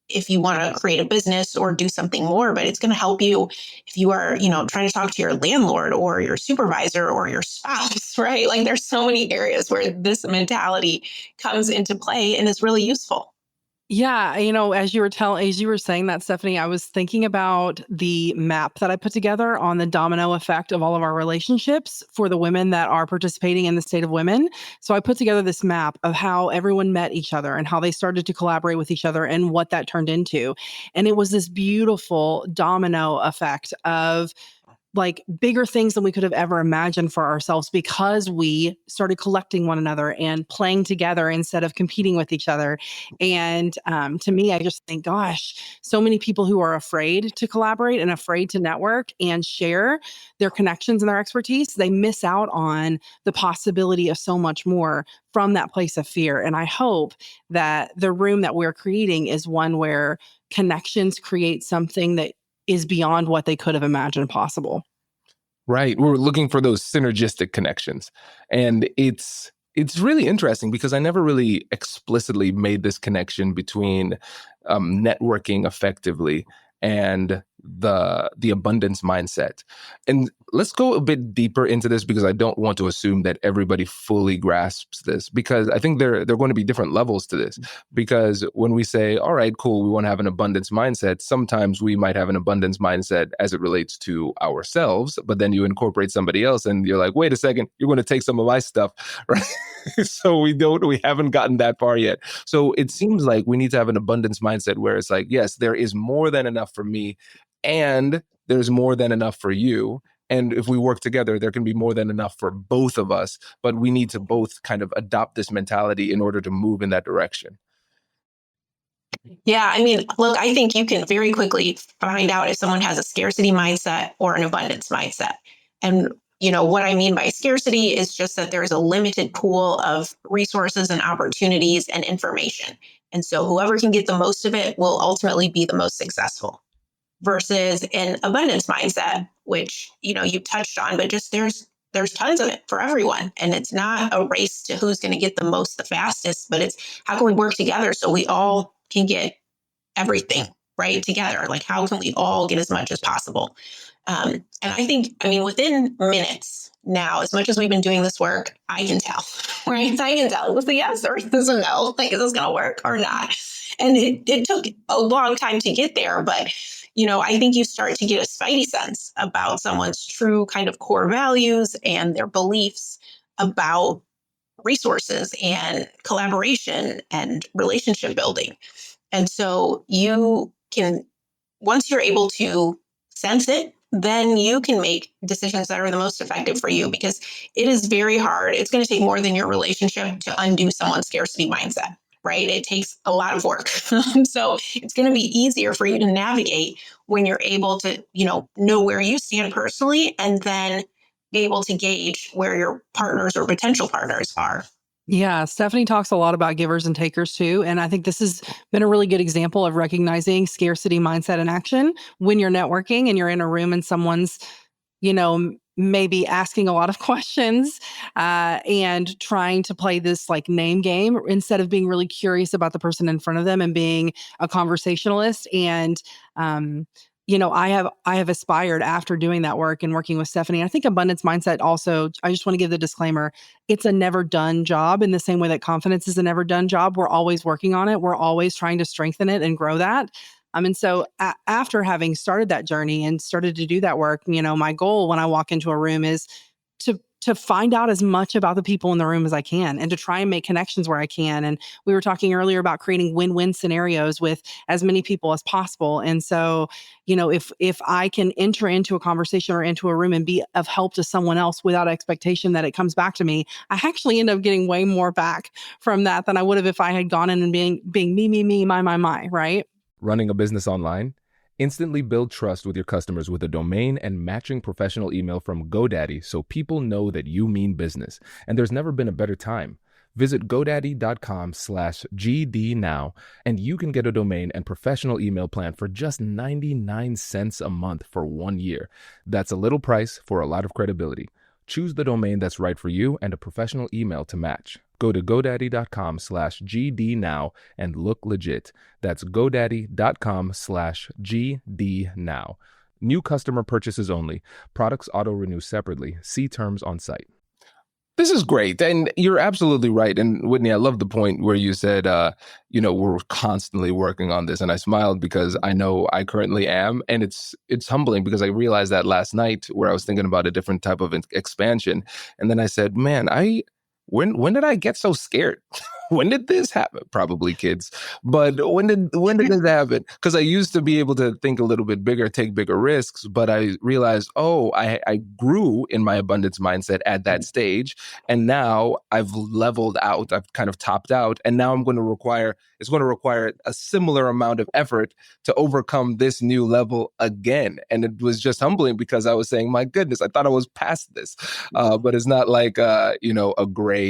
if you want to create a business or do something more, but it's going to help you if you are, trying to talk to your landlord or your supervisor or your spouse, right? Like there's so many areas where this mentality comes into play and is really useful. Yeah, as you were saying that, Stephanie, I was thinking about the map that I put together on the domino effect of all of our relationships for the women that are participating in the State of Women. So I put together this map of how everyone met each other and how they started to collaborate with each other and what that turned into. And it was this beautiful domino effect of like bigger things than we could have ever imagined for ourselves because we started collecting one another and playing together instead of competing with each other. And to me, I just think, gosh, so many people who are afraid to collaborate and afraid to network and share their connections and their expertise, they miss out on the possibility of so much more from that place of fear. And I hope that the room that we're creating is one where connections create something that is beyond what they could have imagined possible. Right. We're looking for those synergistic connections. And it's really interesting because I never really explicitly made this connection between networking effectively and the abundance mindset. And let's go a bit deeper into this because I don't want to assume that everybody fully grasps this, because I think there are going to be different levels to this. Because when we say, all right, cool, we want to have an abundance mindset, sometimes we might have an abundance mindset as it relates to ourselves, but then you incorporate somebody else and you're like, wait a second, you're going to take some of my stuff, right? So we haven't gotten that far yet. So it seems like we need to have an abundance mindset where it's like, yes, there is more than enough for me and there's more than enough for you. And if we work together, there can be more than enough for both of us, but we need to both kind of adopt this mentality in order to move in that direction. Yeah, I mean, look, I think you can very quickly find out if someone has a scarcity mindset or an abundance mindset. And, what I mean by scarcity is just that there's a limited pool of resources and opportunities and information. And so whoever can get the most of it will ultimately be the most successful versus an abundance mindset, which, you touched on, but just there's tons of it for everyone. And it's not a race to who's going to get the most, the fastest, but it's how can we work together so we all can get everything right together? Like, how can we all get as much as possible? And I think, within minutes now, as much as we've been doing this work, I can tell, right? I can tell it's a yes or it's a no. Like, is this going to work or not? And it took a long time to get there, but I think you start to get a spidey sense about someone's true kind of core values and their beliefs about resources and collaboration and relationship building. And so you can, once you're able to sense it, then you can make decisions that are the most effective for you, because it is very hard. It's going to take more than your relationship to undo someone's scarcity mindset, right? It takes a lot of work. So it's going to be easier for you to navigate when you're able to, know where you stand personally and then be able to gauge where your partners or potential partners are. Yeah, Stephanie talks a lot about givers and takers too. And I think this has been a really good example of recognizing scarcity mindset in action when you're networking and you're in a room and someone's, maybe asking a lot of questions and trying to play this like name game instead of being really curious about the person in front of them and being a conversationalist. And, I have aspired after doing that work and working with Stephanie. I think abundance mindset also, I just want to give the disclaimer, it's a never done job in the same way that confidence is a never done job. We're always working on it. We're always trying to strengthen it and grow that. And so after having started that journey and started to do that work, my goal when I walk into a room is to find out as much about the people in the room as I can and to try and make connections where I can. And we were talking earlier about creating win-win scenarios with as many people as possible. And so, if I can enter into a conversation or into a room and be of help to someone else without expectation that it comes back to me, I actually end up getting way more back from that than I would have if I had gone in and being me, my, right? Running a business online? Instantly build trust with your customers with a domain and matching professional email from GoDaddy so people know that you mean business. And there's never been a better time. Visit godaddy.com/GD now, and you can get a domain and professional email plan for just 99 cents a month for 1 year. That's a little price for a lot of credibility. Choose the domain that's right for you and a professional email to match. Go to GoDaddy.com/GD now and look legit. That's GoDaddy.com/GD now. New customer purchases only. Products auto-renew separately. See terms on site. This is great. And you're absolutely right. And Whitney, I love the point where you said, we're constantly working on this. And I smiled because I know I currently am. And it's humbling because I realized that last night where I was thinking about a different type of expansion. And then I said, man, when did I get so scared? When did this happen? Probably kids. But when did this happen? Because I used to be able to think a little bit bigger, take bigger risks, but I realized, I grew in my abundance mindset at that stage. And now I've leveled out, I've kind of topped out. And now it's going to require a similar amount of effort to overcome this new level again. And it was just humbling because I was saying, my goodness, I thought I was past this. But it's not like, a grade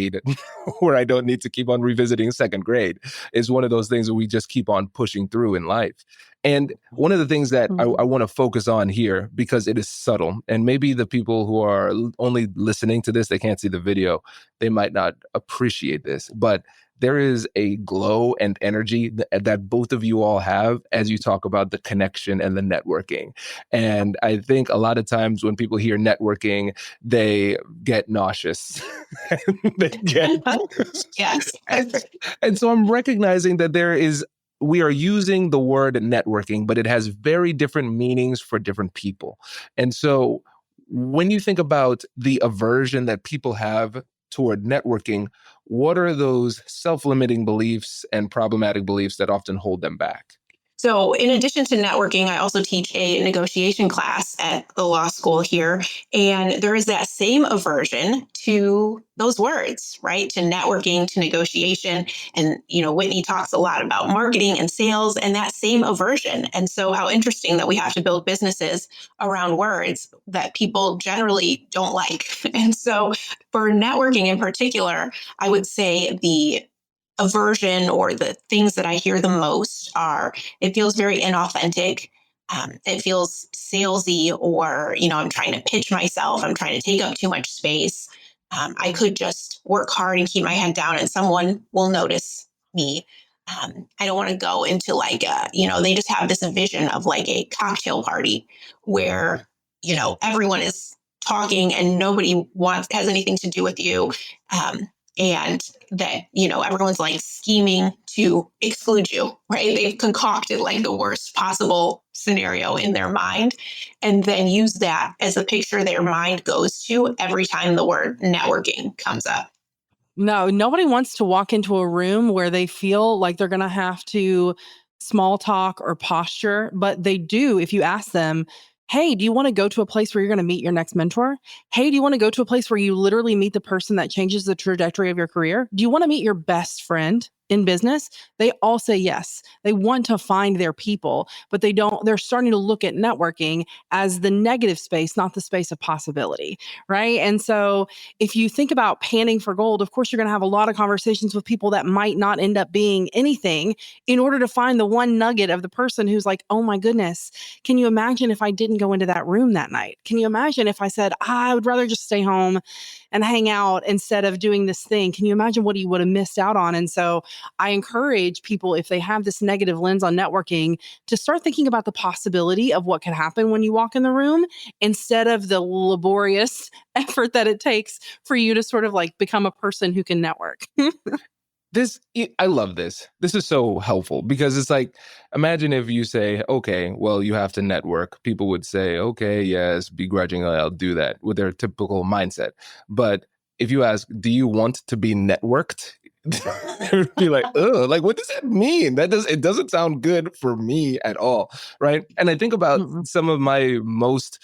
where I don't need to keep on revisiting second grade. It's one of those things that we just keep on pushing through in life. And one of the things that I want to focus on here, because it is subtle, and maybe the people who are only listening to this, they can't see the video, they might not appreciate this, but there is a glow and energy that both of you all have as you talk about the connection and the networking. And I think a lot of times when people hear networking, they get nauseous. Yes. And so I'm recognizing that we are using the word networking, but it has very different meanings for different people. And so when you think about the aversion that people have toward networking, what are those self-limiting beliefs and problematic beliefs that often hold them back? So in addition to networking, I also teach a negotiation class at the law school here. And there is that same aversion to those words, right? To networking, to negotiation. And, Whitney talks a lot about marketing and sales and that same aversion. And so how interesting that we have to build businesses around words that people generally don't like. And so for networking in particular, I would say the aversion or the things that I hear the most are it feels very inauthentic. It feels salesy, or, I'm trying to pitch myself. I'm trying to take up too much space. I could just work hard and keep my head down and someone will notice me. I don't want to go into they just have this vision of like a cocktail party where, everyone is talking and nobody has anything to do with you. And that, everyone's like scheming to exclude you, right? They've concocted like the worst possible scenario in their mind and then use that as a picture their mind goes to every time the word networking comes up. No, nobody wants to walk into a room where they feel like they're going to have to small talk or posture, but they do if you ask them, hey, do you want to go to a place where you're going to meet your next mentor? Hey, do you want to go to a place where you literally meet the person that changes the trajectory of your career? Do you want to meet your best friend in business? They all say yes. They want to find their people, but they're starting to look at networking as the negative space, not the space of possibility, right? And so if you think about panning for gold, of course, you're going to have a lot of conversations with people that might not end up being anything in order to find the one nugget of the person who's like, oh my goodness, can you imagine if I didn't go into that room that night? Can you imagine if I said, I would rather just stay home and hang out instead of doing this thing? Can you imagine what he would have missed out on? And so I encourage people, if they have this negative lens on networking, to start thinking about the possibility of what could happen when you walk in the room instead of the laborious effort that it takes for you to sort of like become a person who can network. I love this. This is so helpful because it's like, imagine if you say, okay, well, you have to network. People would say, okay, yes, begrudgingly, I'll do that with their typical mindset. But if you ask, do you want to be networked? It would be like, ugh, like, what does that mean? It doesn't sound good for me at all, right? And I think about some of my most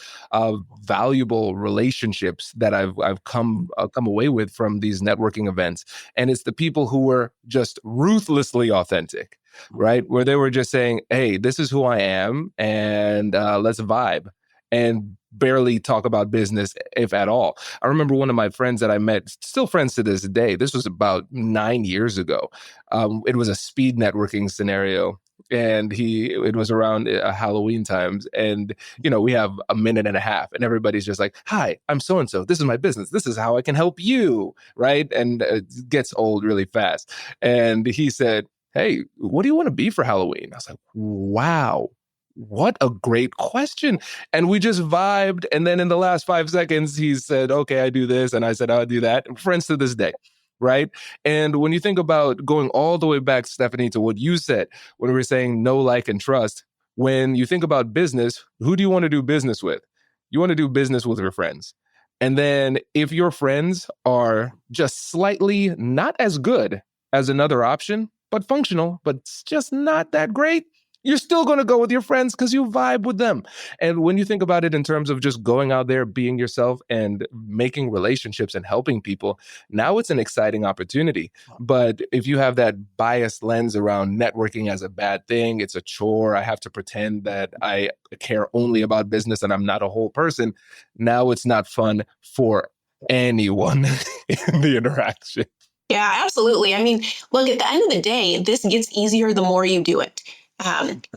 valuable relationships that I've come away with from these networking events, and it's the people who were just ruthlessly authentic, right? Where they were just saying, hey, this is who I am, and let's vibe. And barely talk about business, if at all. I remember one of my friends that I met, still friends to this day. This was about 9 years ago. It was a speed networking scenario. and it was around Halloween times, and we have a minute and a half, and everybody's just like, "Hi, I'm so and so. This is my business. This is how I can help you," right? And it gets old really fast. And he said, "Hey, what do you want to be for Halloween?" I was like, "Wow. What a great question." And we just vibed. And then in the last 5 seconds, he said, "Okay, I do this." And I said, "I'll do that." And friends to this day, right? And when you think about going all the way back, Stephanie, to what you said, when we were saying know, like, and trust, when you think about business, who do you want to do business with? You want to do business with your friends. And then if your friends are just slightly not as good as another option, but functional, but it's just not that great, you're still going to go with your friends because you vibe with them. And when you think about it in terms of just going out there, being yourself and making relationships and helping people, now it's an exciting opportunity. But if you have that biased lens around networking as a bad thing, it's a chore, I have to pretend that I care only about business and I'm not a whole person, now it's not fun for anyone in the interaction. Yeah, absolutely. I mean, look, at the end of the day, this gets easier the more you do it.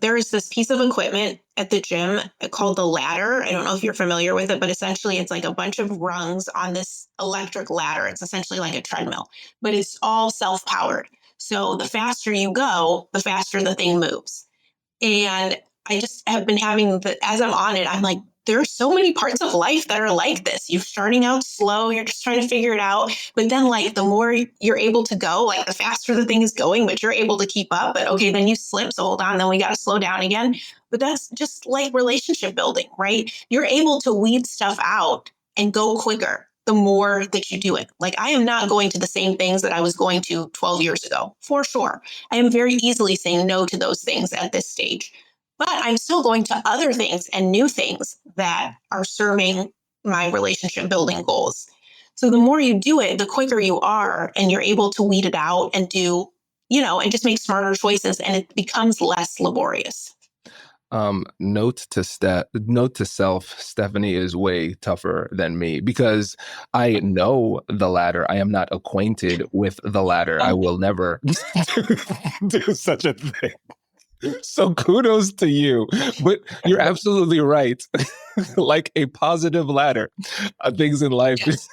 There is this piece of equipment at the gym called the ladder. I don't know if you're familiar with it, but essentially it's like a bunch of rungs on this electric ladder. It's essentially like a treadmill, but it's all self-powered. So the faster you go, the faster the thing moves. And I just have been as I'm on it, I'm like, there are so many parts of life that are like this. You're starting out slow, you're just trying to figure it out. But then, like, the more you're able to go, like, the faster the thing is going, but you're able to keep up. But okay, then you slip. So hold on, then we got to slow down again. But that's just like relationship building, right? You're able to weed stuff out and go quicker the more that you do it. Like, I am not going to the same things that I was going to 12 years ago, for sure. I am very easily saying no to those things at this stage. But I'm still going to other things and new things that are serving my relationship building goals. So the more you do it, the quicker you are, and you're able to weed it out and and just make smarter choices, and it becomes less laborious. Note to self, Stephanie is way tougher than me because I know the ladder. I am not acquainted with the ladder. I will never do such a thing. So kudos to you, but you're absolutely right. Like a positive ladder, things in life, Yes.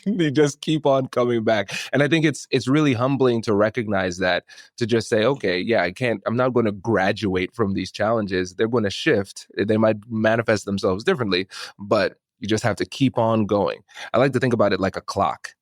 they just keep on coming back. And I think it's really humbling to recognize that, to just say, okay, yeah, I'm not going to graduate from these challenges. They're going to shift. They might manifest themselves differently, but you just have to keep on going. I like to think about it like a clock.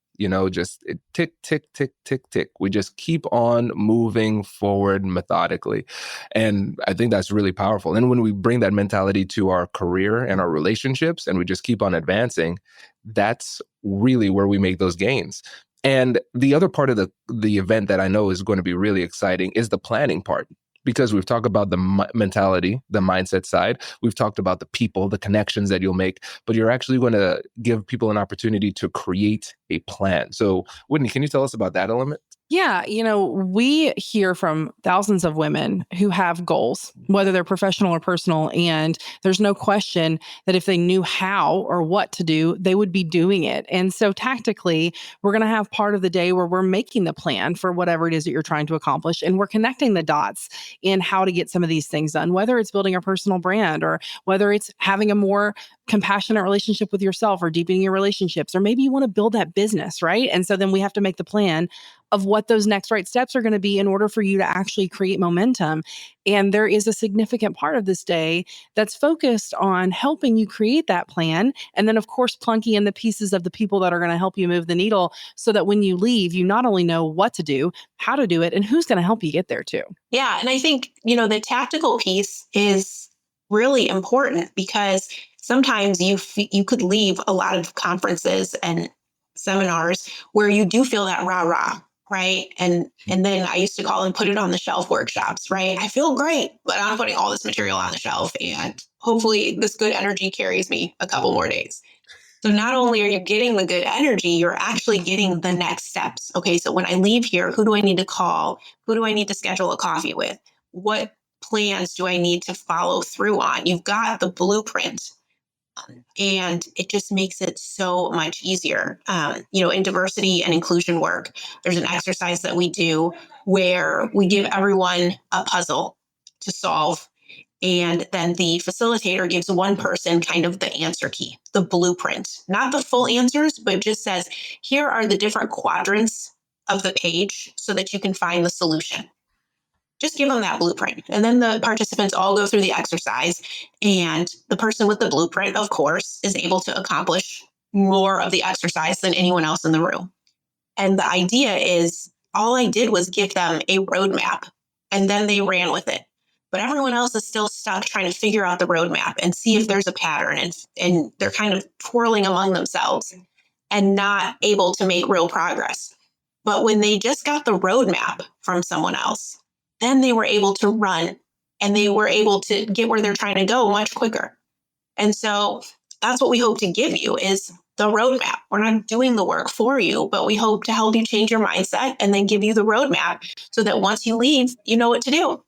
Just tick, tick, tick, tick, tick. We just keep on moving forward methodically. And I think that's really powerful. And when we bring that mentality to our career and our relationships and we just keep on advancing, that's really where we make those gains. And the other part of the event that I know is going to be really exciting is the planning part. Because we've talked about the mentality, the mindset side. We've talked about the people, the connections that you'll make, but you're actually going to give people an opportunity to create a plan. So, Whitney, can you tell us about that element? Yeah, we hear from thousands of women who have goals, whether they're professional or personal, and there's no question that if they knew how or what to do, they would be doing it. And so tactically, we're going to have part of the day where we're making the plan for whatever it is that you're trying to accomplish, and we're connecting the dots in how to get some of these things done, whether it's building a personal brand or whether it's having a more compassionate relationship with yourself or deepening your relationships, or maybe you want to build that business, right? And so then we have to make the plan of what those next right steps are going to be in order for you to actually create momentum. And there is a significant part of this day that's focused on helping you create that plan. And then, of course, plunking in the pieces of the people that are going to help you move the needle so that when you leave, you not only know what to do, how to do it, and who's going to help you get there too. Yeah. And I think, the tactical piece is really important because sometimes you could leave a lot of conferences and seminars where you do feel that rah-rah, right? And then I used to call and put it on the shelf workshops, right? I feel great, but I'm putting all this material on the shelf and hopefully this good energy carries me a couple more days. So not only are you getting the good energy, you're actually getting the next steps. Okay, so when I leave here, who do I need to call? Who do I need to schedule a coffee with? What plans do I need to follow through on? You've got the blueprint, and it just makes it so much easier. In diversity and inclusion work, there's an exercise that we do where we give everyone a puzzle. to solve. And then the facilitator gives one person kind of the answer key, the blueprint, not the full answers, but just says, here are the different quadrants of the page so that you can find the solution. Just give them that blueprint. And then the participants all go through the exercise. And the person with the blueprint, of course, is able to accomplish more of the exercise than anyone else in the room. And the idea is all I did was give them a roadmap and then they ran with it. But everyone else is still stuck trying to figure out the roadmap and see if there's a pattern. And they're kind of twirling among themselves and not able to make real progress. But when they just got the roadmap from someone else, then they were able to run and they were able to get where they're trying to go much quicker. And so that's what we hope to give you is the roadmap. We're not doing the work for you, but we hope to help you change your mindset and then give you the roadmap so that once you leave, you know what to do.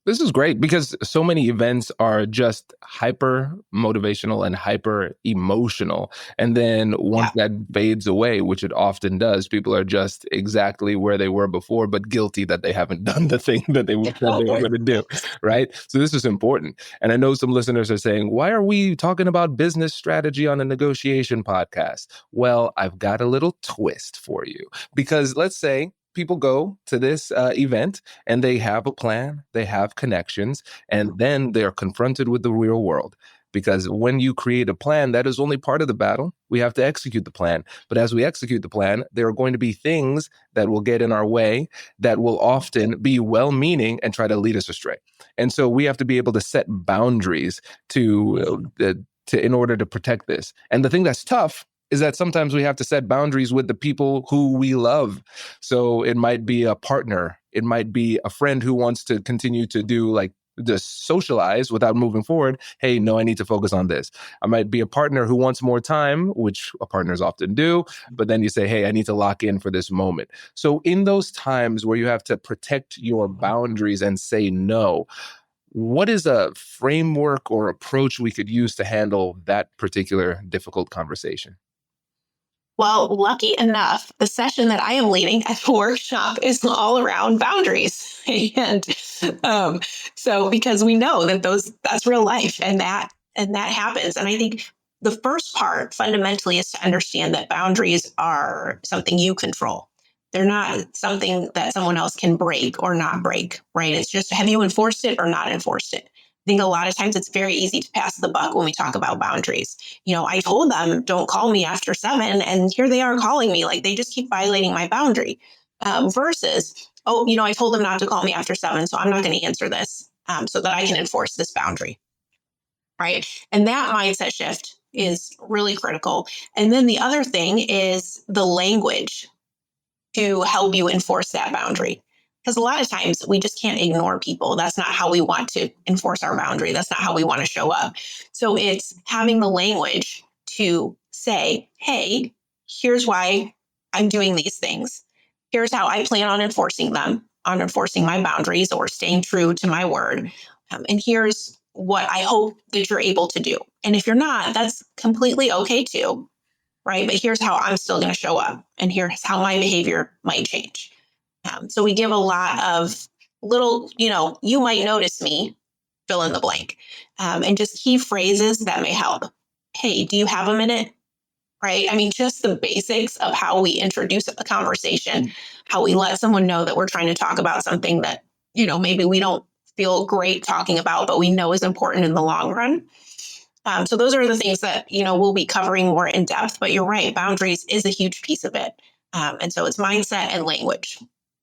This is great because so many events are just hyper motivational and hyper emotional. And then once that fades away, which it often does, people are just exactly where they were before, but guilty that they haven't done the thing that they said they were going to do. Right. So this is important. And I know some listeners are saying, why are we talking about business strategy on a negotiation podcast? Well, I've got a little twist for you because let's say people go to this event and they have a plan, they have connections, and then they're confronted with the real world. Because when you create a plan, that is only part of the battle. We have to execute the plan. But as we execute the plan, there are going to be things that will get in our way that will often be well-meaning and try to lead us astray. And so we have to be able to set boundaries to in order to protect this. And the thing that's tough is that sometimes we have to set boundaries with the people who we love. So it might be a partner. It might be a friend who wants to continue to do like just socialize without moving forward. Hey, no, I need to focus on this. I might be a partner who wants more time, which partners often do. But then you say, hey, I need to lock in for this moment. So in those times where you have to protect your boundaries and say no, what is a framework or approach we could use to handle that particular difficult conversation? Well, lucky enough, the session that I am leading at the workshop is all around boundaries. And so because we know that that's real life and that happens. And I think the first part fundamentally is to understand that boundaries are something you control. They're not something that someone else can break or not break, right? It's just, have you enforced it or not enforced it? I think a lot of times it's very easy to pass the buck when we talk about boundaries. You know, I told them, don't call me after 7, and here they are calling me. Like, they just keep violating my boundary. Versus, I told them not to call me after 7, so I'm not going to answer this so that I can enforce this boundary. Right. And that mindset shift is really critical. And then the other thing is the language to help you enforce that boundary. Because a lot of times we just can't ignore people. That's not how we want to enforce our boundary. That's not how we want to show up. So it's having the language to say, hey, here's why I'm doing these things. Here's how I plan on enforcing them, on enforcing my boundaries or staying true to my word. And here's what I hope that you're able to do. And if you're not, that's completely okay too. Right. But here's how I'm still going to show up. And here's how my behavior might change. So we give a lot of little, you might notice me, fill in the blank, and just key phrases that may help. Hey, do you have a minute? Right. I mean, just the basics of how we introduce a conversation, how we let someone know that we're trying to talk about something that, maybe we don't feel great talking about, but we know is important in the long run. So those are the things that, we'll be covering more in depth. But you're right. Boundaries is a huge piece of it. And so it's mindset and language.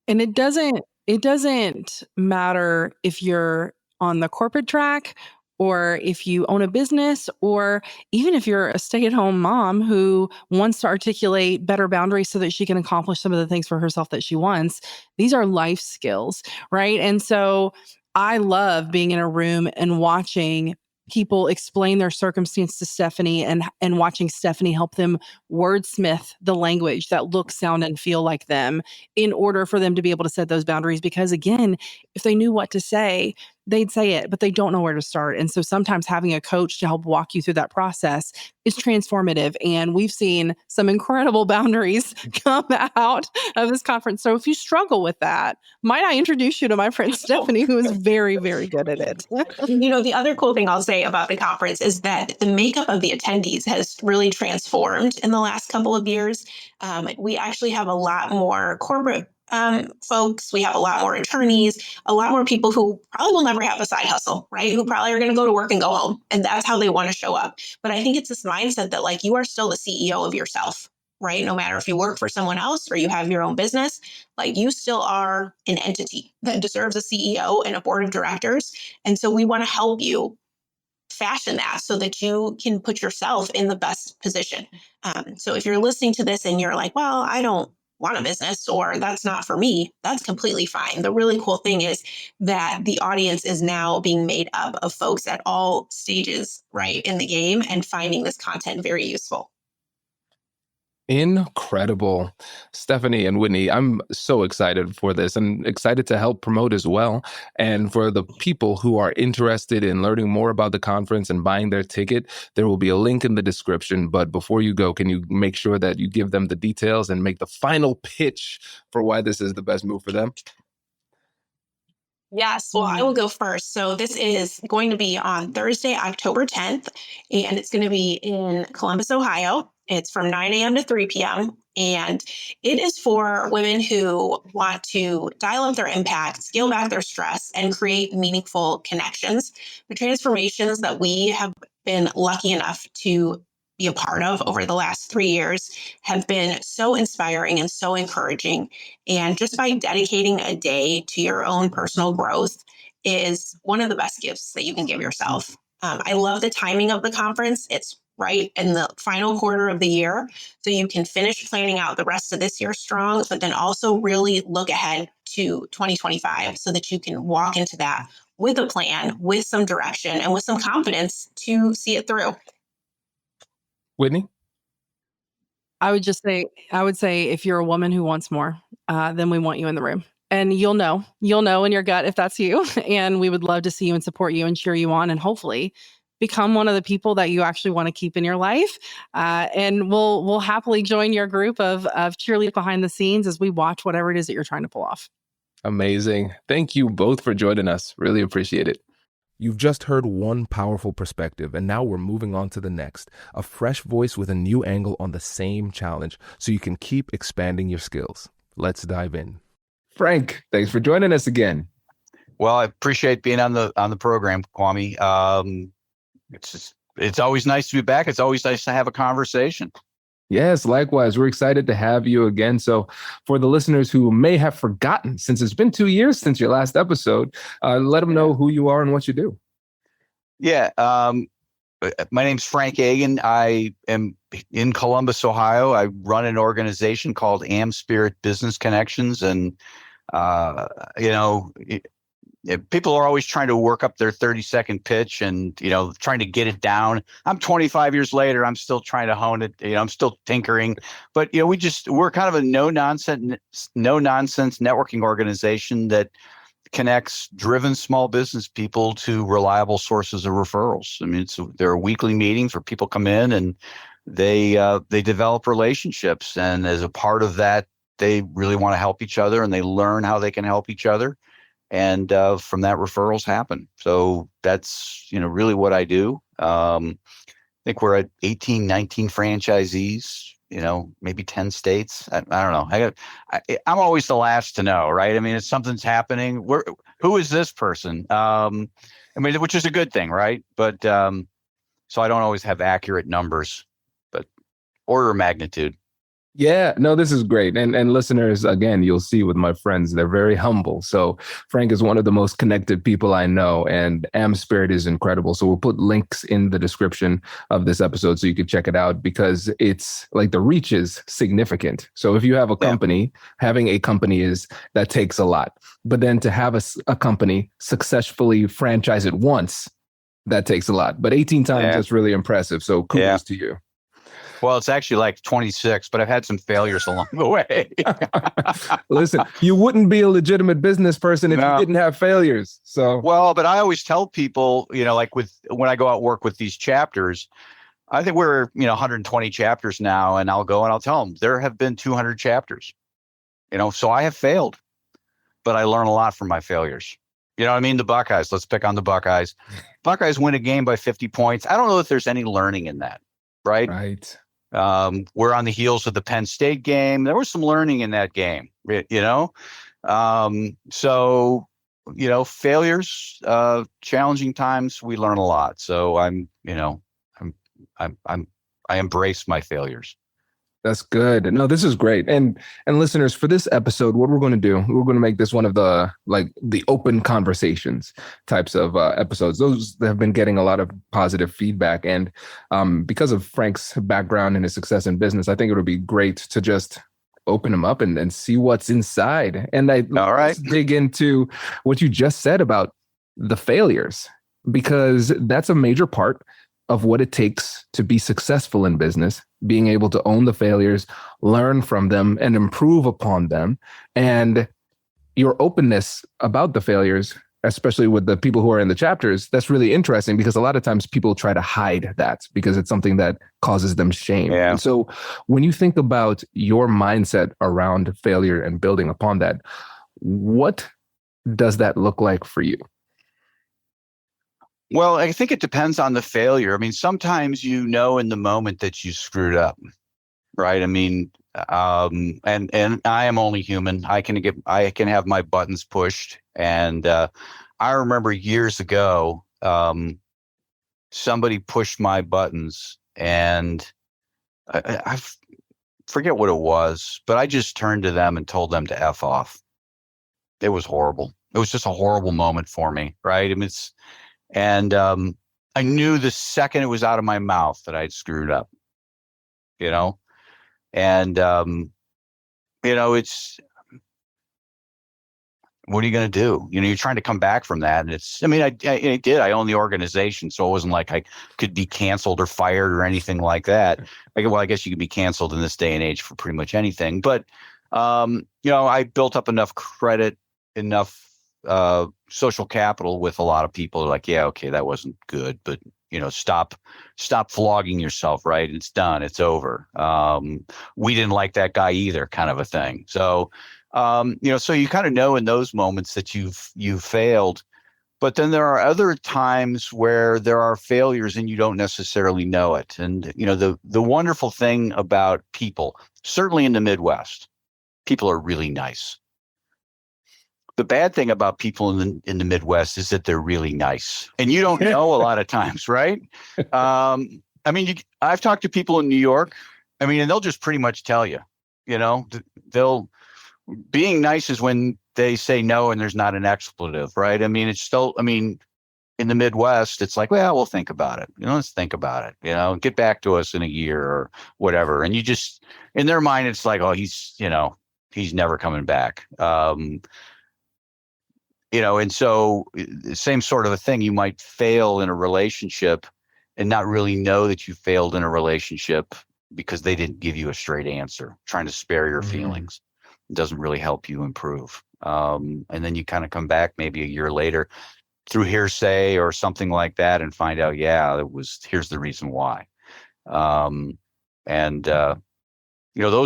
And it doesn't matter if you're on the corporate track or if you own a business, or even if you're a stay-at-home mom who wants to articulate better boundaries so that she can accomplish some of the things for herself that she wants. These are life skills, right? And so I love being in a room and watching people explain their circumstance to Stephanie and watching Stephanie help them wordsmith the language that look, sound, and feel like them in order for them to be able to set those boundaries. Because again, if they knew what to say, they'd say it, but they don't know where to start. And so sometimes having a coach to help walk you through that process is transformative. And we've seen some incredible boundaries come out of this conference. So if you struggle with that, might I introduce you to my friend Stephanie, who is very, very good at it. The other cool thing I'll say about the conference is that the makeup of the attendees has really transformed in the last couple of years. We actually have a lot more corporate folks. We have a lot more attorneys, a lot more people who probably will never have a side hustle, right? Who probably are going to go to work and go home. And that's how they want to show up. But I think it's this mindset that like you are still the CEO of yourself, right? No matter if you work for someone else or you have your own business, like you still are an entity that deserves a CEO and a board of directors. And so we want to help you fashion that so that you can put yourself in the best position. So if you're listening to this and you're like, well, I don't want a business or that's not for me, that's completely fine. The really cool thing is that the audience is now being made up of folks at all stages, right, in the game and finding this content very useful. Incredible. Stephanie and Whitney, I'm so excited for this and excited to help promote as well. And for the people who are interested in learning more about the conference and buying their ticket, there will be a link in the description. But before you go, can you make sure that you give them the details and make the final pitch for why this is the best move for them? Yes, well, I will go first. So this is going to be on Thursday, October 10th, and it's going to be in Columbus, Ohio. It's from 9 a.m. to 3 p.m. And it is for women who want to dial up their impact, scale back their stress, and create meaningful connections. The transformations that we have been lucky enough to be a part of over the last 3 years have been so inspiring and so encouraging. And just by dedicating a day to your own personal growth is one of the best gifts that you can give yourself. I love the timing of the conference. It's right in the final quarter of the year. So you can finish planning out the rest of this year strong, but then also really look ahead to 2025 so that you can walk into that with a plan, with some direction, and with some confidence to see it through. Whitney? I would say if you're a woman who wants more, then we want you in the room. And you'll know in your gut if that's you. And we would love to see you and support you and cheer you on and hopefully become one of the people that you actually want to keep in your life. And we'll happily join your group of cheerleaders behind the scenes as we watch whatever it is that you're trying to pull off. Amazing. Thank you both for joining us. Really appreciate it. You've just heard one powerful perspective, and now we're moving on to the next. A fresh voice with a new angle on the same challenge, so you can keep expanding your skills. Let's dive in. Frank, thanks for joining us again. Well, I appreciate being on the program, Kwame. It's always nice to be back. It's always nice to have a conversation. Yes, likewise. We're excited to have you again. So for the listeners who may have forgotten, since it's been 2 years since your last episode, let them know who you are and what you do. Yeah. My name's Frank Agin. I am in Columbus, Ohio. I run an organization called Am Spirit Business Connections. And, people are always trying to work up their 30-second pitch and, trying to get it down. I'm 25 years later. I'm still trying to hone it. I'm still tinkering. But, we're kind of a no nonsense networking organization that connects driven small business people to reliable sources of referrals. I mean, there are weekly meetings where people come in and they develop relationships. And as a part of that, they really want to help each other and they learn how they can help each other. And from that, referrals happen. So that's, really what I do. I think we're at 18, 19 franchisees, maybe 10 states. I don't know. I'm always the last to know, right? I mean, if something's happening, who is this person? Which is a good thing, right? But so I don't always have accurate numbers, but order of magnitude. Yeah, no, this is great. And listeners, again, you'll see with my friends, they're very humble. So Frank is one of the most connected people I know, and Am Spirit is incredible. So we'll put links in the description of this episode so you can check it out because it's like the reach is significant. So if you have a company, having a company that takes a lot. But then to have a company successfully franchise it once, that takes a lot. But 18 times, that's really impressive. So kudos to you. Well, it's actually like 26, but I've had some failures along the way. Listen, you wouldn't be a legitimate business person if you No. didn't have failures. So, Well, but I always tell people, like when I go out and work with these chapters, I think we're, 120 chapters now, and I'll go and I'll tell them there have been 200 chapters, so I have failed, but I learn a lot from my failures. You know what I mean? The Buckeyes, let's pick on the Buckeyes. Buckeyes win a game by 50 points. I don't know if there's any learning in that, right? right. We're on the heels of the Penn State game. There was some learning in that game, so, failures, challenging times, we learn a lot. So I embrace my failures. That's good. No, this is great. And listeners, for this episode, what we're going to do, we're going to make this one of the open conversations types of episodes. Those that have been getting a lot of positive feedback. And because of Frank's background and his success in business, I think it would be great to just open them up and see what's inside. And let's dig into what you just said about the failures, because that's a major part of what it takes to be successful in business, being able to own the failures, learn from them, and improve upon them. And your openness about the failures, especially with the people who are in the chapters, that's really interesting, because a lot of times people try to hide that because it's something that causes them shame. Yeah. And so when you think about your mindset around failure and building upon that, what does that look like for you? Well, I think it depends on the failure. I mean, sometimes in the moment that you screwed up, right? I mean, and I am only human. I can have my buttons pushed. And I remember years ago, somebody pushed my buttons, and I forget what it was, but I just turned to them and told them to F off. It was horrible. It was just a horrible moment for me, right? I mean, I knew the second it was out of my mouth that I'd screwed up, and, it's, what are you going to do? You're trying to come back from that. And I did, I own the organization. So it wasn't like I could be canceled or fired or anything like that. I guess you could be canceled in this day and age for pretty much anything, but, I built up enough credit, enough social capital with a lot of people like, yeah, okay, that wasn't good, but stop flogging yourself, right? It's done. It's over. We didn't like that guy either, kind of a thing. So, so you kind of know in those moments that you've failed, but then there are other times where there are failures and you don't necessarily know it. And, the wonderful thing about people, certainly in the Midwest, people are really nice. The bad thing about people in the Midwest is that they're really nice, and you don't know a lot of times, right? I've talked to people in New York, and they'll just pretty much tell you, being nice is when they say no and there's not an expletive, right? It's still, in the Midwest, it's like, well, we'll think about it. Let's think about it, get back to us in a year or whatever. And you just, in their mind, it's like, oh, he's never coming back. And so same sort of a thing, you might fail in a relationship and not really know that you failed in a relationship because they didn't give you a straight answer, trying to spare your feelings. It doesn't really help you improve. And then you kind of come back maybe a year later through hearsay or something like that and find out, yeah, here's the reason why. Those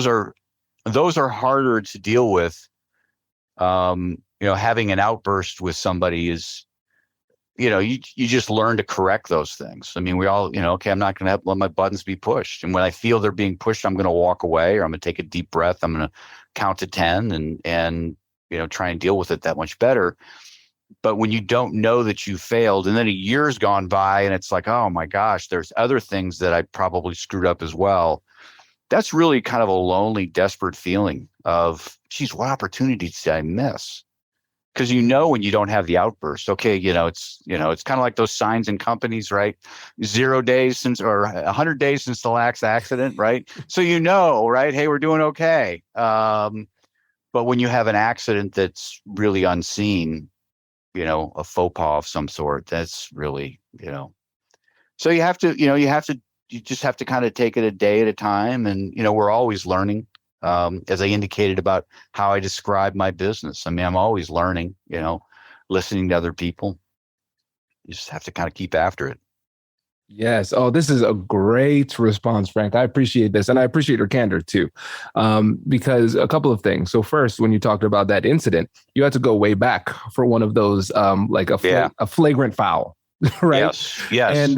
are harder to deal with. Having an outburst with somebody is, you just learn to correct those things. We all, okay, I'm not going to let my buttons be pushed. And when I feel they're being pushed, I'm going to walk away, or I'm going to take a deep breath. I'm going to count to 10 and try and deal with it that much better. But when you don't know that you failed and then a year's gone by and it's like, oh my gosh, there's other things that I probably screwed up as well. That's really kind of a lonely, desperate feeling of, geez, what opportunities did I miss? Because when you don't have the outburst, okay, it's kind of like those signs in companies, right? 0 days since, or 100 days since the last accident, right? So right? Hey, we're doing okay. But when you have an accident that's really unseen, a faux pas of some sort, that's really, So you have to you just have to kind of take it a day at a time. And, we're always learning. As I indicated about how I describe my business. I mean, I'm always learning, listening to other people. You just have to kind of keep after it. Yes. Oh, this is a great response, Frank. I appreciate this. And I appreciate your candor too. Because a couple of things. So first, when you talked about that incident, you had to go way back for one of those, like a flagrant foul. Right. Yes. And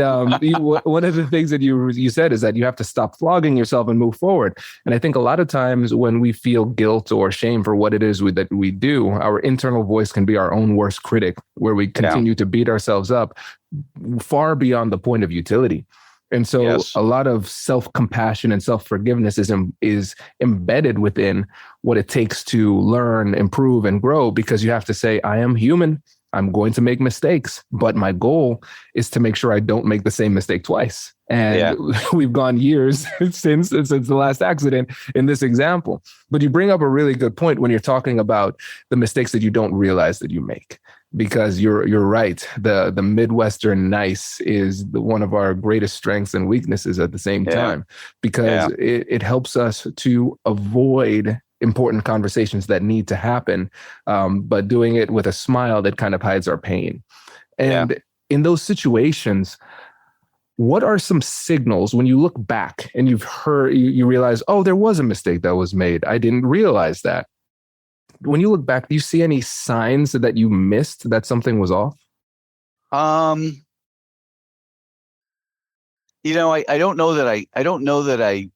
one of the things that you said is that you have to stop flogging yourself and move forward. And I think a lot of times when we feel guilt or shame for what it is that we do, our internal voice can be our own worst critic, where we continue to beat ourselves up far beyond the point of utility. And so a lot of self-compassion and self-forgiveness is embedded within what it takes to learn, improve, and grow, because you have to say, I am human. I'm going to make mistakes, but my goal is to make sure I don't make the same mistake twice. And we've gone years since the last accident in this example. But you bring up a really good point when you're talking about the mistakes that you don't realize that you make. Because you're right, the Midwestern nice is one of our greatest strengths and weaknesses at the same time, because it helps us to avoid important conversations that need to happen, but doing it with a smile that kind of hides our pain. And in those situations, what are some signals when you look back and you realize, oh, there was a mistake that was made. I didn't realize that. When you look back, do you see any signs that you missed that something was off? I don't know that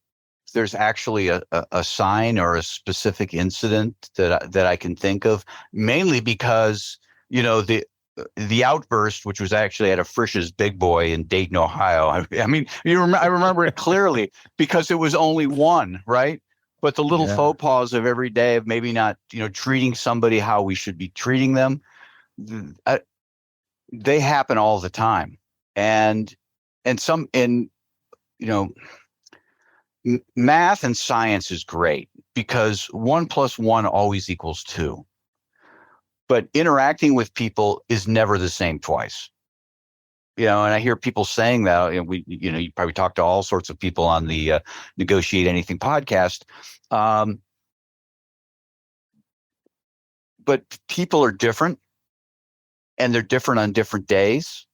there's actually a sign or a specific incident that I can think of, mainly because, the outburst, which was actually at a Frisch's Big Boy in Dayton, Ohio. I mean, I remember it clearly because it was only one, right? But the little faux pas of every day of maybe not, treating somebody how we should be treating them, they happen all the time. And math and science is great because 1 + 1 always equals 2. But interacting with people is never the same twice. And I hear people saying that, you probably talk to all sorts of people on the Negotiate Anything podcast. But people are different, and they're different on different days.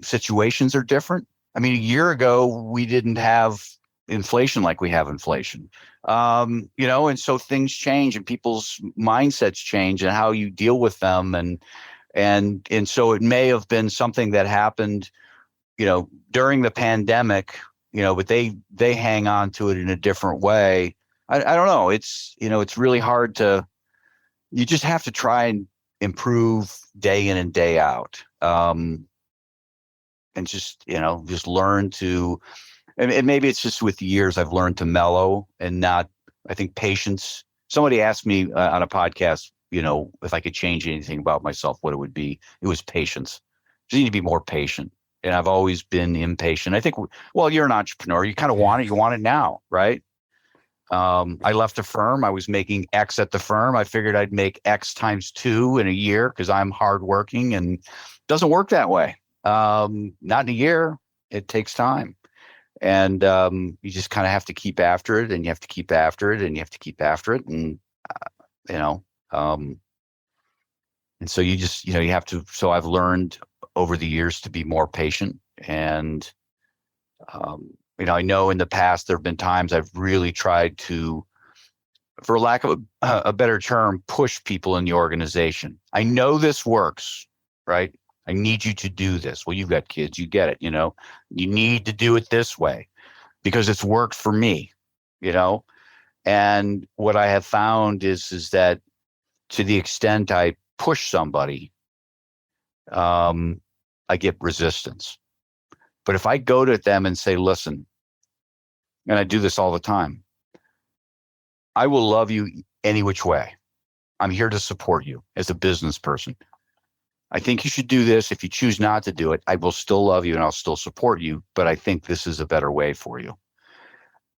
Situations are different. I mean, a year ago, we didn't have inflation like we have inflation. And so things change and people's mindsets change and how you deal with them. And so it may have been something that happened, during the pandemic, but they hang on to it in a different way. I don't know. It's really hard you just have to try and improve day in and day out. And just learn to, and maybe it's just with the years I've learned to mellow and not, I think patience. Somebody asked me on a podcast, if I could change anything about myself, what it would be. It was patience. Just need to be more patient. And I've always been impatient. I think, well, you're an entrepreneur. You kind of want it. You want it now, right? I left a firm. I was making X at the firm. I figured I'd make X times 2 in a year because I'm hardworking, and it doesn't work that way. Not in a year. It takes time. And you just kind of have to keep after it, and you have to keep after it, and you have to keep after it. And, and so you just, you have to, so I've learned over the years to be more patient. And, I know in the past, there have been times I've really tried to, for lack of a better term, push people in the organization. I know this works, right? I need you to do this. Well, you've got kids, you get it, you need to do it this way because it's worked for me, and what I have found is that to the extent I push somebody, I get resistance. But if I go to them and say, listen, and I do this all the time, I will love you any which way. I'm here to support you as a business person. I think you should do this. If you choose not to do it, I will still love you and I'll still support you, but I think this is a better way for you.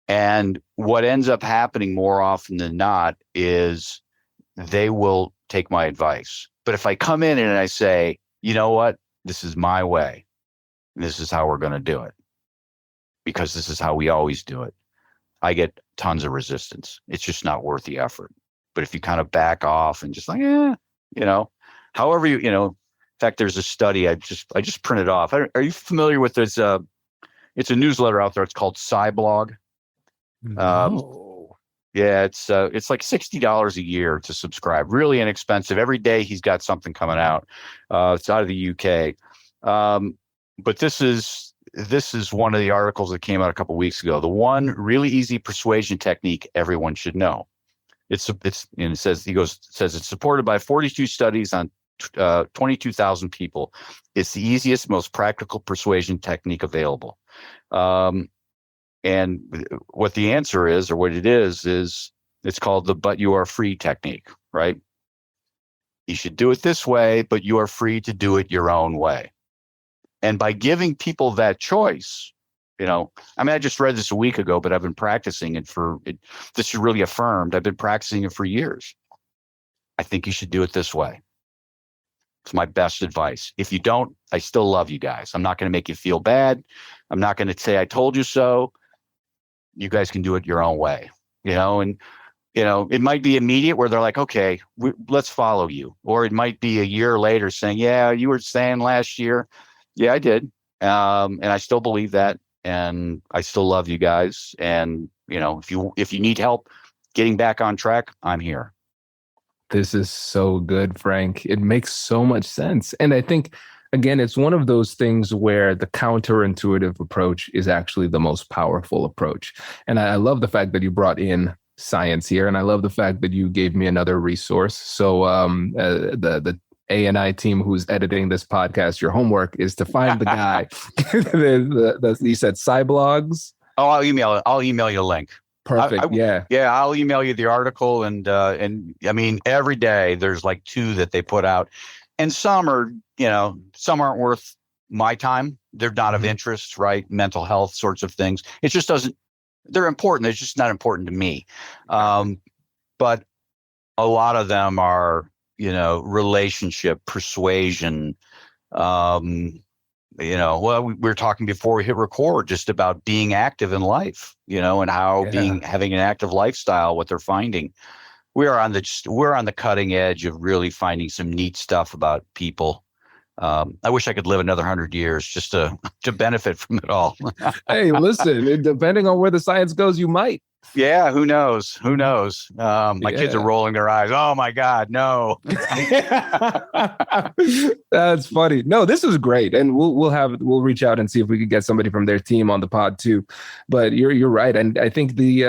And what ends up happening more often than not is they will take my advice. But if I come in and I say, you know what, this is my way, this is how we're going to do it, because this is how we always do it, I get tons of resistance. It's just not worth the effort. But if you kind of back off and just like, however in fact, there's a study I just printed off. Are you familiar with this? It's a newsletter out there. It's called Cyblog. No. Yeah, it's like $60 a year to subscribe. Really inexpensive. Every day he's got something coming out. It's out of the UK. But this is one of the articles that came out a couple of weeks ago. The one really easy persuasion technique everyone should know. It says it's supported by 42 studies on 22,000 people. It's the easiest, most practical persuasion technique available. And what the answer is, or what it is it's called the "but you are free" technique, right? You should do it this way, but you are free to do it your own way. And by giving people that choice, I just read this a week ago, but I've been practicing it this is really affirmed. I've been practicing it for years. I think you should do it this way. It's my best advice. If you don't, I still love you guys. I'm not going to make you feel bad. I'm not going to say I told you so. You guys can do it your own way, and it might be immediate where they're like, okay, let's follow you. Or it might be a year later saying, yeah, you were saying last year. Yeah, I did. And I still believe that. And I still love you guys. And, if you need help getting back on track, I'm here. This is so good, Frank. It makes so much sense. And I think, again, it's one of those things where the counterintuitive approach is actually the most powerful approach. And I love the fact that you brought in science here. And I love the fact that you gave me another resource. So the A&I team who's editing this podcast, your homework is to find the guy. You said Cyblogs? Oh, I'll email you a link. Perfect. Yeah. I'll email you the article, and I mean, every day there's like 2 that they put out, and some are, some aren't worth my time. They're not of interest, right? Mental health sorts of things. It just doesn't. They're important. It's just not important to me. But a lot of them are, relationship, persuasion. We were talking before we hit record just about being active in life, and how having an active lifestyle, what they're finding. We're on the cutting edge of really finding some neat stuff about people. I wish I could live another 100 years just to benefit from it all. Hey, listen, depending on where the science goes, you might. Yeah, who knows? My kids are rolling their eyes. Oh my God, no. That's funny. No, this was great, and we'll reach out and see if we could get somebody from their team on the pod too. But you're right, and I think the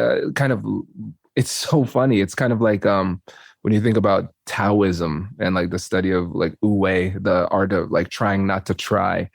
it's so funny. It's kind of like when you think about Taoism and like the study of like Wu Wei, the art of like trying not to try,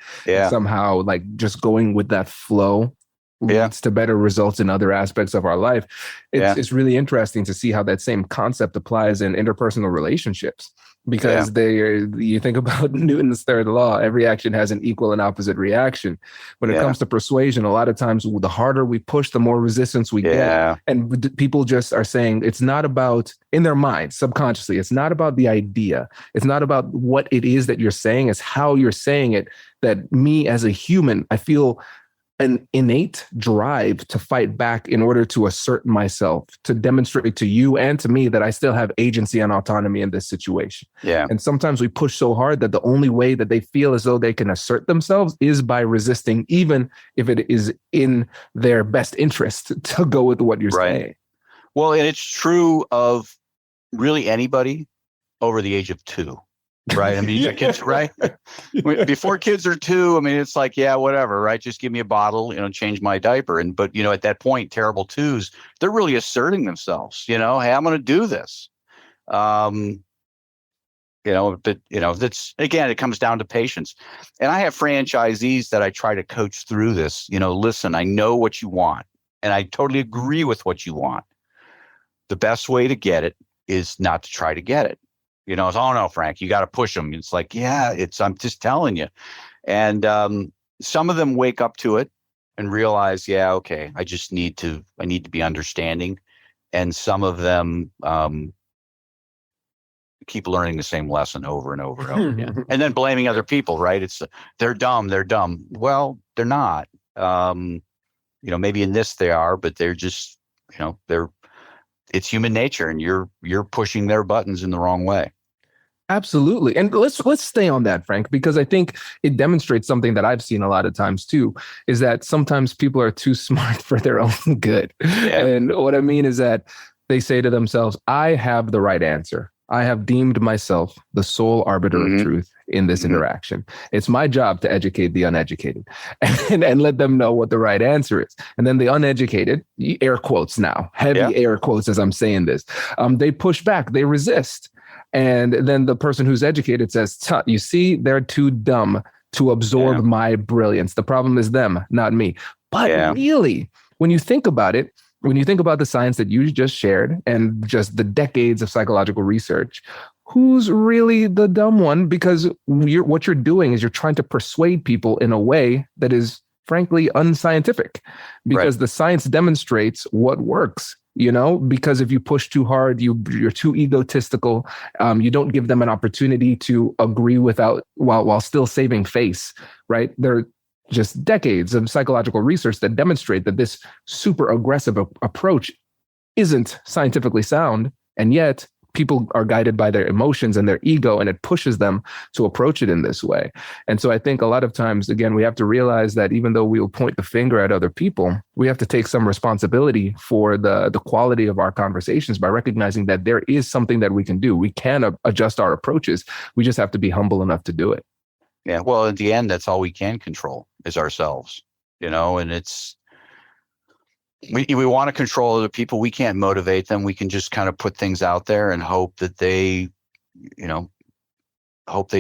somehow like just going with that flow leads to better results in other aspects of our life. It's really interesting to see how that same concept applies in interpersonal relationships, because you think about Newton's third law, every action has an equal and opposite reaction. When it comes to persuasion, a lot of times the harder we push, the more resistance we get. And people just are saying it's not about, in their minds, subconsciously, it's not about the idea. It's not about what it is that you're saying, it's how you're saying it. That me as a human, I feel an innate drive to fight back in order to assert myself, to demonstrate to you and to me that I still have agency and autonomy in this situation. Yeah. And sometimes we push so hard that the only way that they feel as though they can assert themselves is by resisting, even if it is in their best interest to go with what you're saying. Well, and it's true of really anybody over the age of 2. Right. I mean, kids, right? Before kids are 2, I mean, it's like, yeah, whatever, right? Just give me a bottle, change my diaper. But, at that point, terrible 2s, they're really asserting themselves, hey, I'm going to do this. But, that's, again, it comes down to patience. And I have franchisees that I try to coach through this, listen, I know what you want, and I totally agree with what you want. The best way to get it is not to try to get it. It's, oh no, Frank, you got to push them. It's like, I'm just telling you. And some of them wake up to it and realize, okay, I need to be understanding. And some of them keep learning the same lesson over and over and over again. And then blaming other people, right? It's they're dumb. Well, they're not. maybe in this they are, but they're just, it's human nature, and you're pushing their buttons in the wrong way. Absolutely. And let's stay on that, Frank, because I think it demonstrates something that I've seen a lot of times too, is that sometimes people are too smart for their own good. Yeah. And what I mean is that they say to themselves, I have the right answer. I have deemed myself the sole arbiter of truth in this interaction. It's my job to educate the uneducated and let them know what the right answer is. And then the uneducated, air quotes now, heavy air quotes as I'm saying this, they push back, they resist. And then the person who's educated says, you see, they're too dumb to absorb my brilliance. The problem is them, not me. But really, when you think about it, when you think about the science that you just shared and just the decades of psychological research, who's really the dumb one? Because what you're doing is you're trying to persuade people in a way that is frankly unscientific, because the science demonstrates what works. Because if you push too hard, you're too egotistical. You don't give them an opportunity to agree while still saving face, right? There are just decades of psychological research that demonstrate that this super aggressive approach isn't scientifically sound, and yet people are guided by their emotions and their ego, and it pushes them to approach it in this way. And so I think a lot of times, again, we have to realize that even though we'll point the finger at other people, we have to take some responsibility for the quality of our conversations by recognizing that there is something that we can do. We can adjust our approaches. We just have to be humble enough to do it. Yeah. Well, at the end, that's all we can control is ourselves, and it's, we want to control other people. We can't motivate them. We can just kind of put things out there and hope that they,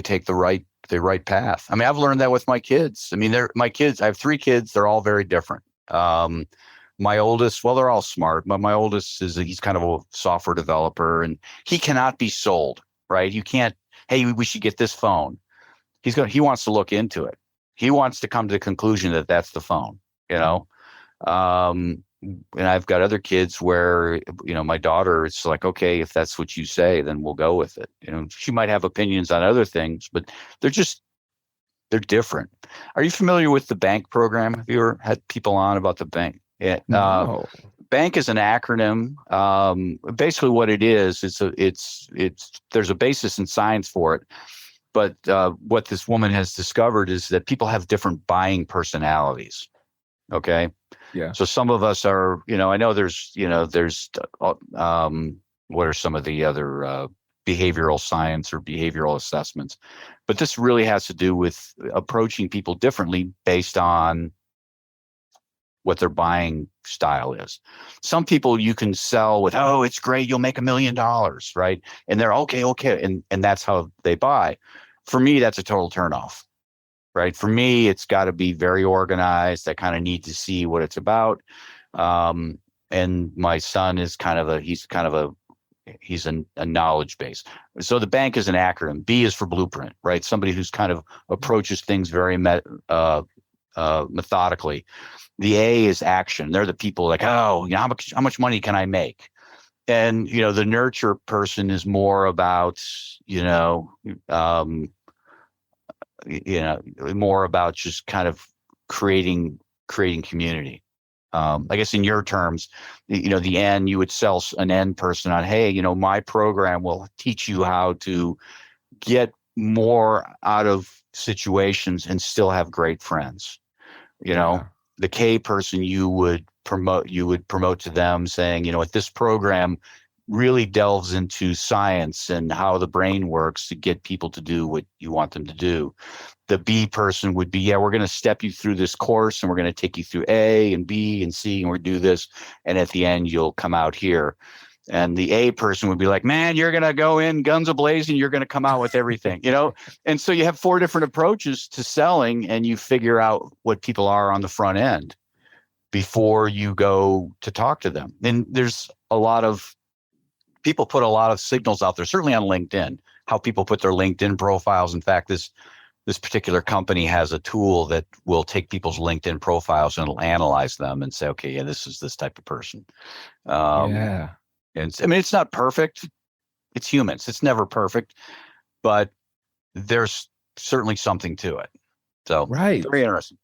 take the right path. I mean, I've learned that with my kids. I mean, my kids. I have 3 kids. They're all very different. My oldest, well, they're all smart, but my oldest he's kind of a software developer, and he cannot be sold, right? You can't, hey, we should get this phone. He wants to look into it. He wants to come to the conclusion that that's the phone, and I've got other kids where, my daughter, it's like, okay, if that's what you say, then we'll go with it. She might have opinions on other things, but they're different. Are you familiar with the BANK program? Have you ever had people on about the BANK? Yeah. No. BANK is an acronym. Basically what it is, there's a basis in science for it. But what this woman has discovered is that people have different buying personalities. Okay. Yeah. So some of us are, I know there's what are some of the other behavioral science or behavioral assessments, but this really has to do with approaching people differently based on what their buying style is. Some people you can sell with, oh, it's great, you'll make $1 million, right? And they're okay. And that's how they buy. For me, that's a total turnoff. Right. For me, it's got to be very organized. I kind of need to see what it's about. And my son is he's a knowledge base. So the BANK is an acronym. B is for blueprint, right? Somebody who's kind of approaches things very methodically. The A is action. They're the people like, oh, how much money can I make? And, the nurture person is more about, more about just kind of creating community. I guess in your terms, the N, you would sell an N person on, hey, my program will teach you how to get more out of situations and still have great friends. The K person you would promote to them saying, what this program really delves into science and how the brain works to get people to do what you want them to do. The B person would be, we're going to step you through this course and we're going to take you through A and B and C and we'll do this. And at the end, you'll come out here. And the A person would be like, man, you're going to go in guns a-blazing. You're going to come out with everything, And so you have 4 different approaches to selling, and you figure out what people are on the front end before you go to talk to them. And there's a lot of people put a lot of signals out there, certainly on LinkedIn, how people put their LinkedIn profiles. In fact, this particular company has a tool that will take people's LinkedIn profiles and it'll analyze them and say, okay, yeah, this is this type of person. And I mean, it's not perfect. It's humans. It's never perfect, but there's certainly something to it. So right. Very interesting.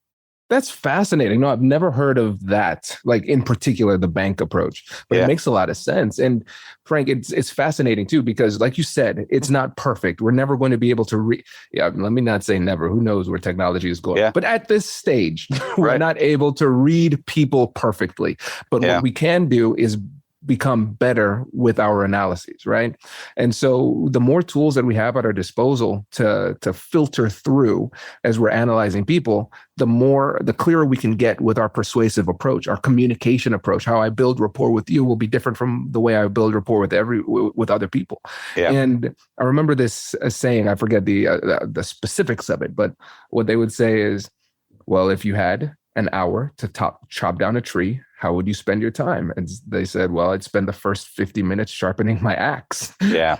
That's fascinating. No, I've never heard of that, like in particular, the bank approach, but it makes a lot of sense. And Frank, it's fascinating too, because like you said, it's not perfect. We're never going to be able to let me not say never. Who knows where technology is going? But at this stage, we're not able to read people perfectly. But what we can do is become better with our analyses, right? And so the more tools that we have at our disposal to filter through as we're analyzing people, the clearer we can get with our persuasive approach, our communication approach. How I build rapport with you will be different from the way I build rapport with other people. And I remember this saying, I forget the specifics of it, but what they would say is, well, if you had an hour to chop down a tree, how would you spend your time? And they said, well, I'd spend the first 50 minutes sharpening my axe.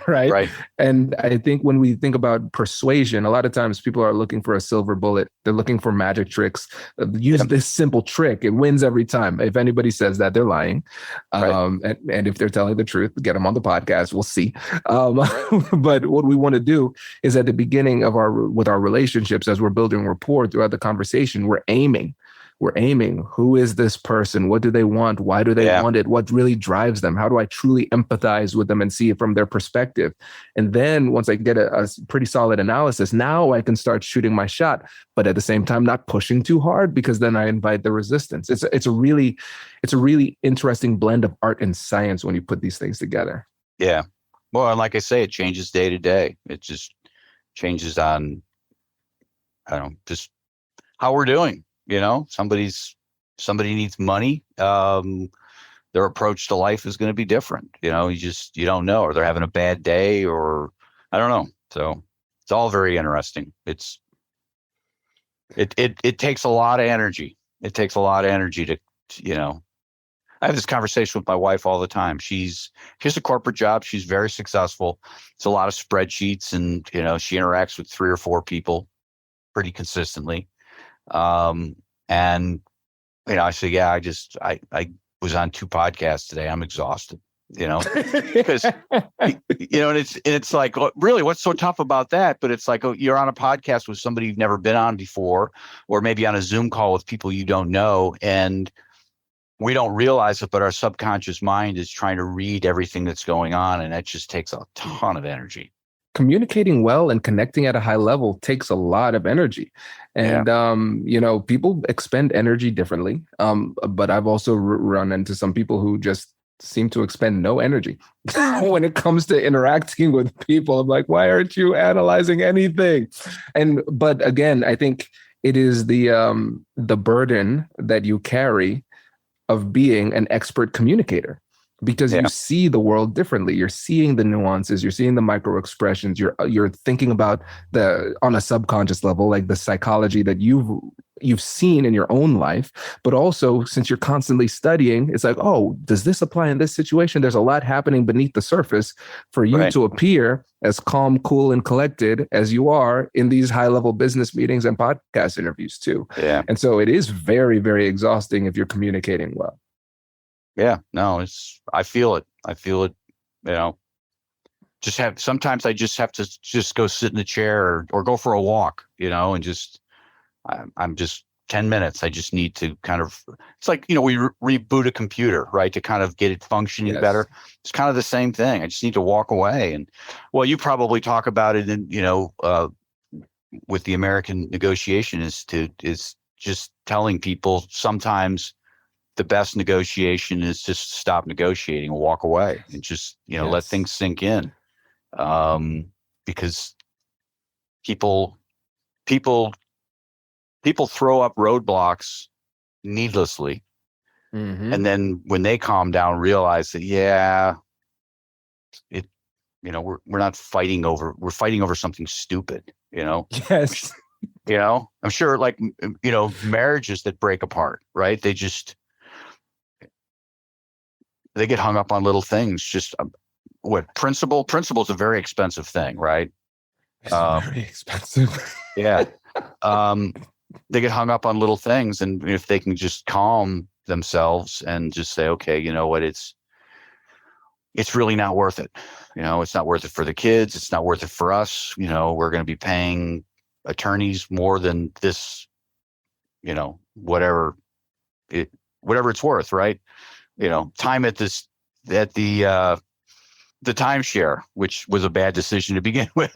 Right. And I think when we think about persuasion, a lot of times people are looking for a silver bullet. They're looking for magic tricks. Use this simple trick. It wins every time. If anybody says that, they're lying. And if they're telling the truth, get them on the podcast. We'll see. But what we want to do is at the beginning of with our relationships, as we're building rapport throughout the conversation, we're aiming. Who is this person? What do they want? Why do they want it? What really drives them? How do I truly empathize with them and see it from their perspective? And then once I get a pretty solid analysis, now I can start shooting my shot, but at the same time, not pushing too hard, because then I invite the resistance. It's a really interesting blend of art and science when you put these things together. Yeah. Well, and like I say, it changes day to day. It just changes on, I don't know, just how we're doing. You know, somebody needs money. Their approach to life is going to be different. You know, you don't know, or they're having a bad day, or I don't know. So it's all very interesting. It takes a lot of energy. It takes a lot of energy to, you know, I have this conversation with my wife all the time. She has a corporate job. She's very successful. It's a lot of spreadsheets, and, you know, she interacts with 3 or 4 people pretty consistently. And, you know, I say, I was on 2 podcasts today. I'm exhausted, you know, because, you know, and it's like, really, what's so tough about that? But it's like, you're on a podcast with somebody you've never been on before, or maybe on a Zoom call with people you don't know. And we don't realize it, but our subconscious mind is trying to read everything that's going on. And that just takes a ton of energy. Communicating well and connecting at a high level takes a lot of energy. And, you know, people expend energy differently. But I've also run into some people who just seem to expend no energy when it comes to interacting with people. I'm like, why aren't you analyzing anything? But again, I think it is the burden that you carry of being an expert communicator. Because you see the world differently. You're seeing the nuances. You're seeing the micro expressions. You're thinking about on a subconscious level, like the psychology that you've seen in your own life. But also, since you're constantly studying, it's like, oh, does this apply in this situation? There's a lot happening beneath the surface for you to appear as calm, cool, and collected as you are in these high-level business meetings and podcast interviews too. Yeah. And so it is very, very exhausting if you're communicating well. Yeah, no, I feel it, you know, sometimes I just have to just go sit in the chair or go for a walk, you know, and I'm just 10 minutes. I just need to kind of, it's like, you know, we reboot a computer, right? To kind of get it functioning better. It's kind of the same thing. I just need to walk away. And well, you probably talk about it in, you know, with the American negotiation is just telling people sometimes the best negotiation is just stop negotiating and walk away and just, you know, let things sink in. Because people throw up roadblocks needlessly. Mm-hmm. And then when they calm down, realize that, you know, we're fighting over something stupid, you know? Yes. You know, I'm sure, like, you know, marriages that break apart, right? They get hung up on little things. Just principle is a very expensive thing, right? It's very expensive. Yeah. They get hung up on little things, and if they can just calm themselves and just say, okay, you know what, it's really not worth it. You know, it's not worth it for the kids. It's not worth it for us. You know, we're going to be paying attorneys more than this, you know, whatever it's worth, right? Time at the timeshare, which was a bad decision to begin with.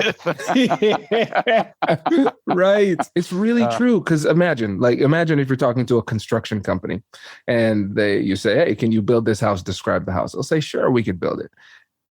Right. It's really true. Because imagine if you're talking to a construction company and you say, hey, can you build this house? Describe the house. They'll say, sure, we could build it.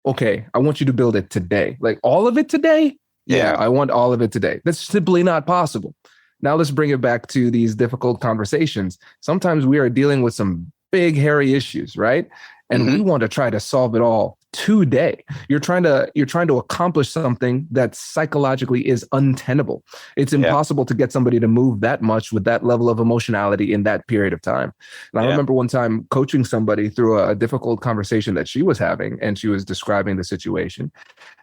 Okay, I want you to build it today. Like all of it today? Yeah, I want all of it today. That's simply not possible. Now let's bring it back to these difficult conversations. Sometimes we are dealing with some big, hairy issues, right? And we want to try to solve it all today. You're trying to accomplish something that psychologically is untenable. It's impossible to get somebody to move that much with that level of emotionality in that period of time. And I remember one time coaching somebody through a difficult conversation that she was having, and she was describing the situation.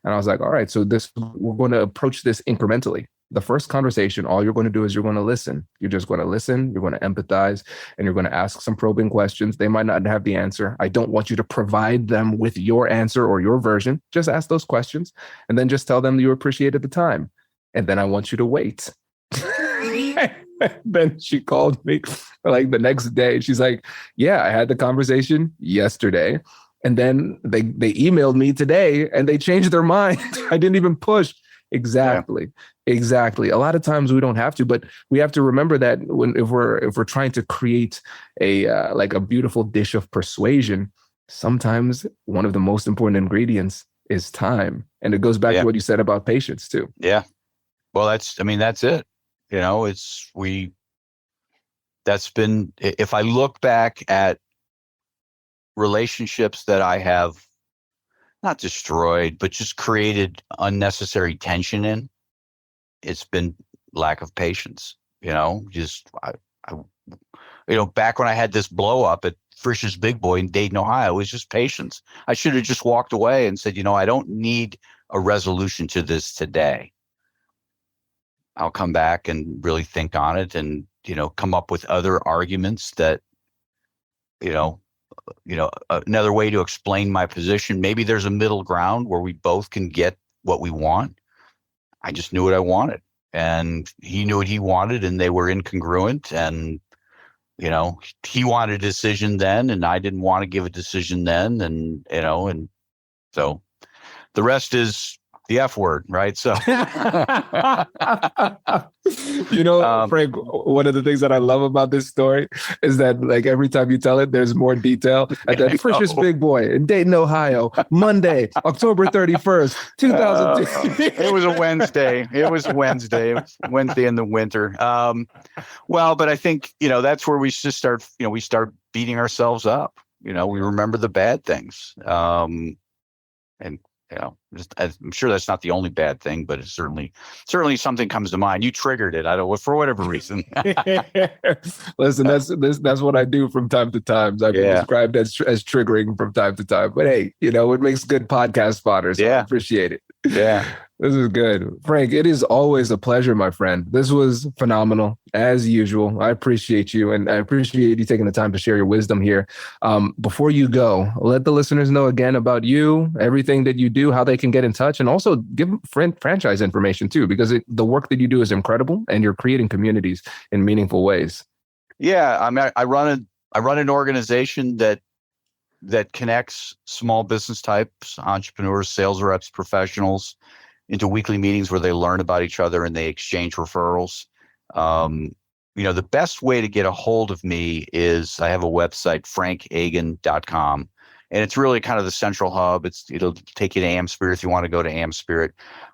And I was like, all right, so we're going to approach this incrementally. The first conversation, all you're going to do is you're going to listen. You're just going to listen. You're going to empathize, and you're going to ask some probing questions. They might not have the answer. I don't want you to provide them with your answer or your version. Just ask those questions, and then just tell them you appreciated the time. And then I want you to wait. Then she called me like the next day. She's like, yeah, I had the conversation yesterday. And then they emailed me today and they changed their mind. I didn't even push. Exactly. A lot of times we don't have to, but we have to remember that if we're trying to create a beautiful dish of persuasion, sometimes one of the most important ingredients is time. And it goes back to what you said about patience too. Yeah. Well, that's it. If I look back at relationships that I have not destroyed, but just created unnecessary tension in, it's been lack of patience. Back when I had this blow up at Frisch's Big Boy in Dayton, Ohio, it was just patience. I should have just walked away and said, I don't need a resolution to this today. I'll come back and really think on it and, come up with other arguments that, another way to explain my position. Maybe there's a middle ground where we both can get what we want. I just knew what I wanted, and he knew what he wanted, and they were incongruent. And, he wanted a decision then, and I didn't want to give a decision then. And, and so the rest is the F word, right? So, Frank, one of the things that I love about this story is that like every time you tell it, there's more detail. At that Frisch's Big Boy in Dayton, Ohio, Monday, October 31st, 2002. It was a Wednesday. It was Wednesday in the winter. But I think, that's where we just start, we start beating ourselves up. We remember the bad things. And I'm sure that's not the only bad thing, but it's certainly something comes to mind. You triggered it. I don't, for whatever reason. Listen, that's what I do from time to time. I've been described as triggering from time to time. But hey, it makes good podcast spotters. So I appreciate it. Yeah. This is good. Frank, it is always a pleasure, my friend. This was phenomenal, as usual. I appreciate you, and I appreciate you taking the time to share your wisdom here. Before you go, let the listeners know again about you, everything that you do, how they can get in touch, and also give franchise information too, because the work that you do is incredible, and you're creating communities in meaningful ways. Yeah, I run an organization that connects small business types, entrepreneurs, sales reps, professionals into weekly meetings where they learn about each other and they exchange referrals. The best way to get a hold of me is I have a website, frankagin.com, and it's really kind of the central hub. It'll take you to AmSpirit if you want to go to AmSpirit.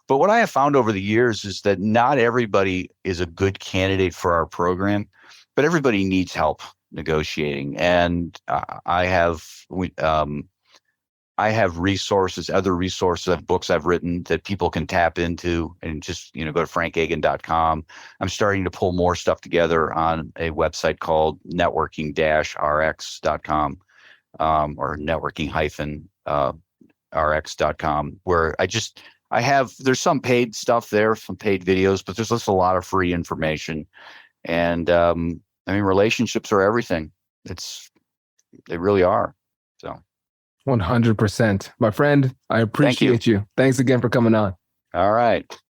But what I have found over the years is that not everybody is a good candidate for our program, but everybody needs help negotiating. And I have resources, other resources, books I've written that people can tap into, and just, go to frankagin.com. I'm starting to pull more stuff together on a website called networking-rx.com, or networking-rx.com, where there's some paid stuff there, some paid videos, but there's just a lot of free information. And, relationships are everything. They really are. So. 100%. My friend, I appreciate you. Thanks again for coming on. All right.